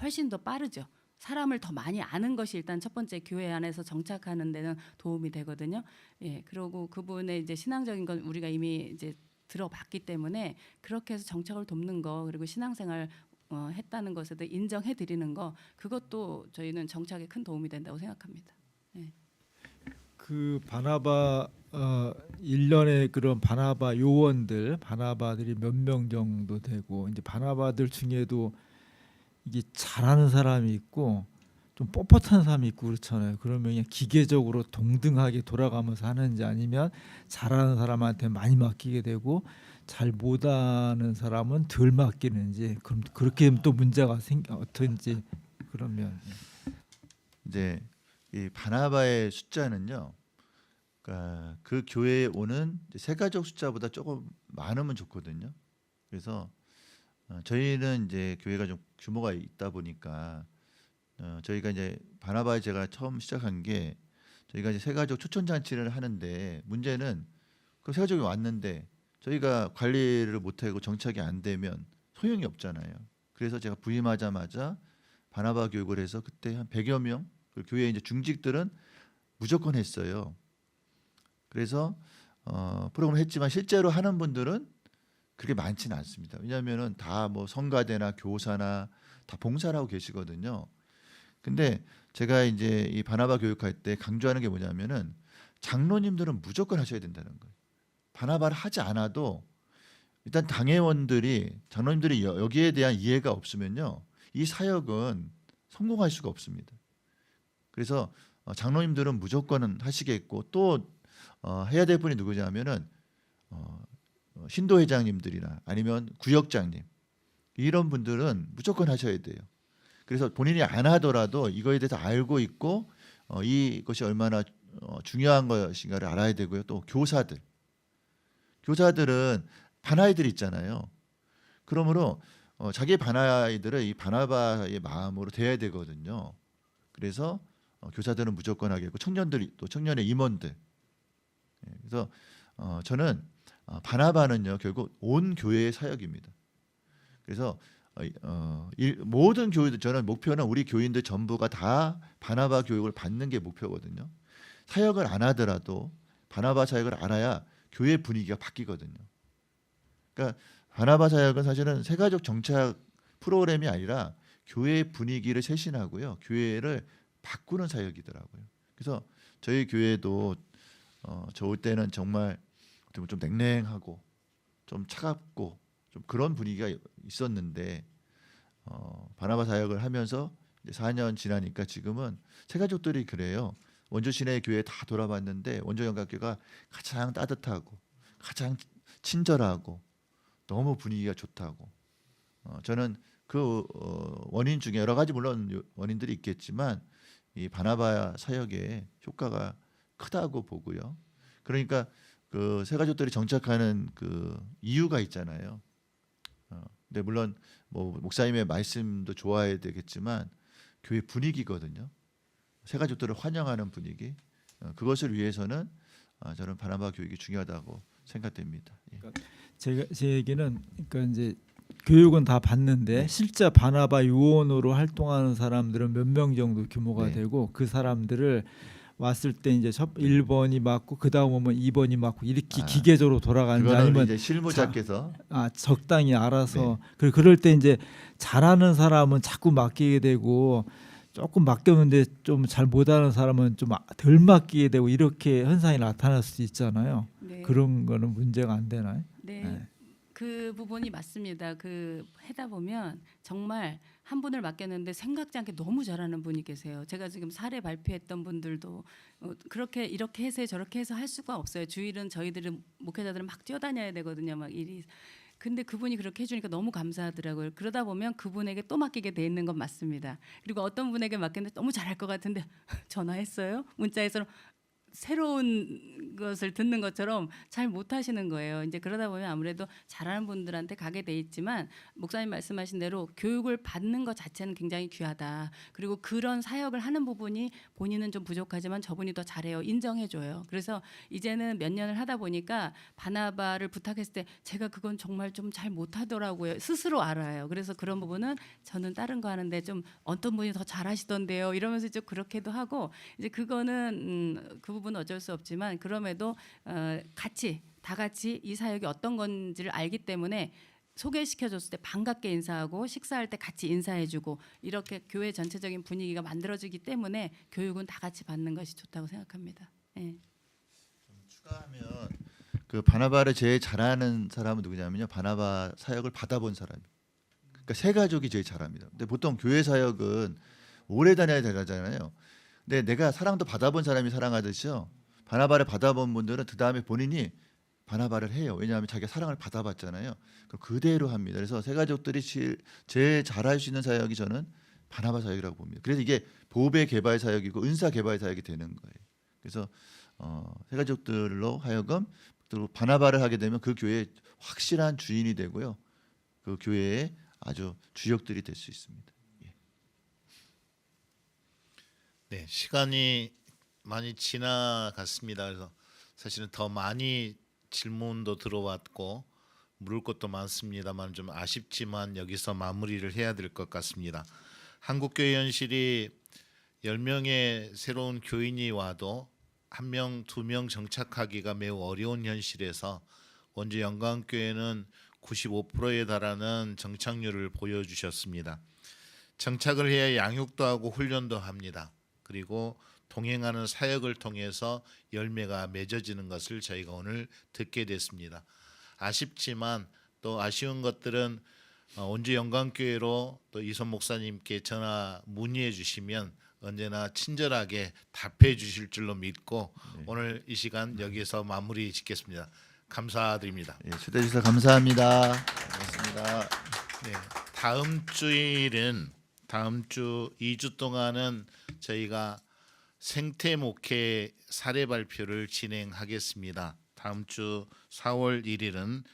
훨씬 더 빠르죠. 사람을 더 많이 아는 것이 일단 첫 번째 교회 안에서 정착하는 데는 도움이 되거든요. 예, 그리고 그분의 이제 신앙적인 건 우리가 이미 이제 들어봤기 때문에 그렇게 해서 정착을 돕는 거 그리고 신앙생활 했다는 것에 대해 인정해 드리는 거 그것도 저희는 정착에 큰 도움이 된다고 생각합니다. 그 바나바 1년에 그런 바나바 요원들 바나바들이 몇 명 정도 되고 이제 바나바들 중에도 이게 잘하는 사람이 있고 좀 뻣뻣한 사람이 있고 그렇잖아요. 그러면 그냥 기계적으로 동등하게 돌아가면서 하는지 아니면 잘하는 사람한테 많이 맡기게 되고 잘 못하는 사람은 덜 맡기는지 그럼 그렇게 또 문제가 어떤지 그러면 이제 이 바나바의 숫자는요. 그러니까 그 교회에 오는 새가족 숫자보다 조금 많으면 좋거든요. 그래서 저희는 이제 교회가 좀 규모가 있다 보니까 저희가 이제 바나바에 제가 처음 시작한 게 저희가 이제 새가족 초청 잔치를 하는데 문제는 그 새가족이 왔는데 저희가 관리를 못하고 정착이 안 되면 소용이 없잖아요. 그래서 제가 부임하자마자 바나바 교육을 해서 그때 한 100여 명 그 교회 이제 중직들은 무조건 했어요. 그래서 프로그램을 했지만 실제로 하는 분들은 그렇게 많지는 않습니다. 왜냐하면은 다 뭐 성가대나 교사나 다 봉사를 하고 계시거든요. 근데 제가 이제 이 바나바 교육할 때 강조하는 게 뭐냐면은 장로님들은 무조건 하셔야 된다는 거예요. 바나바를 하지 않아도 일단 당회원들이 장로님들이 여기에 대한 이해가 없으면요, 이 사역은 성공할 수가 없습니다. 그래서 장로님들은 무조건 하시겠고 또 해야 될 분이 누구냐면은 신도 회장님들이나 아니면 구역장님 이런 분들은 무조건 하셔야 돼요. 그래서 본인이 안 하더라도 이거에 대해서 알고 있고 이것이 얼마나 중요한 것인가를 알아야 되고요. 또 교사들은 반아이들 있잖아요. 그러므로 자기 반아이들을 이 바나바의 마음으로 대해야 되거든요. 그래서 교사들은 무조건 하겠고 청년들이 또 청년의 임원들. 그래서 저는 바나바는요 결국 온 교회의 사역입니다. 그래서 모든 교회들 저는 목표는 우리 교인들 전부가 다 바나바 교육을 받는 게 목표거든요. 사역을 안 하더라도 바나바 사역을 알아야 교회 분위기가 바뀌거든요. 그러니까 바나바 사역은 사실은 새가족 정착 프로그램이 아니라 교회 분위기를 쇄신하고요, 교회를 바꾸는 사역이더라고요. 그래서 저희 교회도 저 올 때는 정말 좀 냉랭하고 좀 차갑고 좀 그런 분위기가 있었는데 바나바 사역을 하면서 이제 4년 지나니까 지금은 새가족들이 그래요. 원주 시내 교회 다 돌아봤는데 원주 영각교가 가장 따뜻하고 가장 친절하고 너무 분위기가 좋다고. 저는 그 원인 중에 여러 가지 물론 원인들이 있겠지만 이 바나바 사역의 효과가 크다고 보고요. 그러니까 그 새가족들이 정착하는 그 이유가 있잖아요. 근데 물론 뭐 목사님의 말씀도 좋아야 되겠지만 교회 분위기거든요. 새가족들을 환영하는 분위기. 그것을 위해서는 저는 바나바 교육이 중요하다고 생각됩니다. 예. 제 얘기는 그러니까 이제 교육은 다 받는데 실제 바나바 요원으로 활동하는 사람들은 몇 명 정도 규모가 네. 되고 그 사람들을 왔을 때 이제 1번이 맞고 그 다음 오면 2번이 맞고 이렇게 기계적으로 돌아가는지 그거는 아니면 이제 실무자께서 적당히 알아서 그럴 때 이제 잘하는 사람은 자꾸 맡기게 되고 조금 맡겼는데 좀 잘 못하는 사람은 좀 덜 맡기게 되고 이렇게 현상이 나타날 수도 있잖아요. 네. 그런 거는 문제가 안 되나요? 네. 네. 그 부분이 맞습니다. 그 해다 보면 정말 한 분을 맡겼는데 생각지 않게 너무 잘하는 분이 계세요. 제가 지금 사례 발표했던 분들도 그렇게 이렇게 해서 저렇게 해서 할 수가 없어요. 주일은 저희들은 목회자들은 막 뛰어다녀야 되거든요. 막 일이. 근데 그분이 그렇게 해주니까 너무 감사하더라고요. 그러다 보면 그분에게 또 맡기게 돼 있는 건 맞습니다. 그리고 어떤 분에게 맡겼는데 너무 잘할 것 같은데 전화했어요. 문자에서 새로운 것을 듣는 것처럼 잘 못하시는 거예요. 이제 그러다 보면 아무래도 잘하는 분들한테 가게 돼 있지만 목사님 말씀하신 대로 교육을 받는 것 자체는 굉장히 귀하다. 그리고 그런 사역을 하는 부분이 본인은 좀 부족하지만 저분이 더 잘해요. 인정해줘요. 그래서 이제는 몇 년을 하다 보니까 바나바를 부탁했을 때 제가 그건 정말 좀 잘 못하더라고요. 스스로 알아요. 그래서 그런 부분은 저는 다른 거 하는데 좀 어떤 분이 더 잘하시던데요. 이러면서 좀 그렇게도 하고 이제 그거는 그 부분은 어쩔 수 없지만 그럼에도 같이 다 같이 이 사역이 어떤 건지를 알기 때문에 소개시켜줬을 때 반갑게 인사하고 식사할 때 같이 인사해주고 이렇게 교회 전체적인 분위기가 만들어지기 때문에 교육은 다 같이 받는 것이 좋다고 생각합니다. 예. 추가하면 그 바나바를 제일 잘하는 사람은 누구냐면요. 바나바 사역을 받아본 사람이. 그러니까 세 가족이 제일 잘합니다. 근데 보통 교회 사역은 오래 다녀야 되잖아요. 근데 내가 사랑도 받아본 사람이 사랑하듯이요. 바나바를 받아본 분들은 그 다음에 본인이 바나바를 해요. 왜냐하면 자기가 사랑을 받아봤잖아요. 그럼 그대로 합니다. 그래서 세 가족들이 제일 잘할 수 있는 사역이 저는 바나바 사역이라고 봅니다. 그래서 이게 보배 개발 사역이고 은사 개발 사역이 되는 거예요. 그래서 세 가족들로 하여금 또 바나바를 하게 되면 그 교회의 확실한 주인이 되고요. 그 교회의 아주 주역들이 될 수 있습니다. 네, 시간이 많이 지나갔습니다. 그래서 사실은 더 많이 질문도 들어왔고 물을 것도 많습니다만 좀 아쉽지만 여기서 마무리를 해야 될 것 같습니다. 한국교회 현실이 10명의 새로운 교인이 와도 1명, 2명 정착하기가 매우 어려운 현실에서 원주 영광교회는 95%에 달하는 정착률을 보여주셨습니다. 정착을 해야 양육도 하고 훈련도 합니다. 그리고 동행하는 사역을 통해서 열매가 맺어지는 것을 저희가 오늘 듣게 됐습니다. 아쉽지만 또 아쉬운 것들은 원주 영광교회로 또 이선 목사님께 전화 문의해 주시면 언제나 친절하게 답해 주실 줄로 믿고 오늘 이 시간 여기서 마무리 짓겠습니다. 감사드립니다. 예, 초대해 주셔서 감사합니다. 고맙습니다. 네, 다음 주 2주 동안은 저희가 생태 목회 사례 발표를 진행하겠습니다. 다음 주 4월 1일은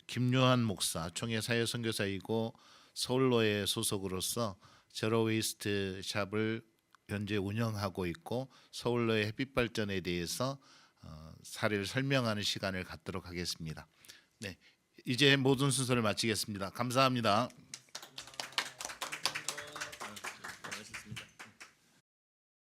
김요한 목사 총회 사회 선교사이고 서울로의 소속으로서 제로 웨이스트 샵을 현재 운영하고 있고 서울로의 햇빛 발전에 대해서 사례를 설명하는 시간을 갖도록 하겠습니다. 네, 이제 모든 순서를 마치겠습니다. 감사합니다.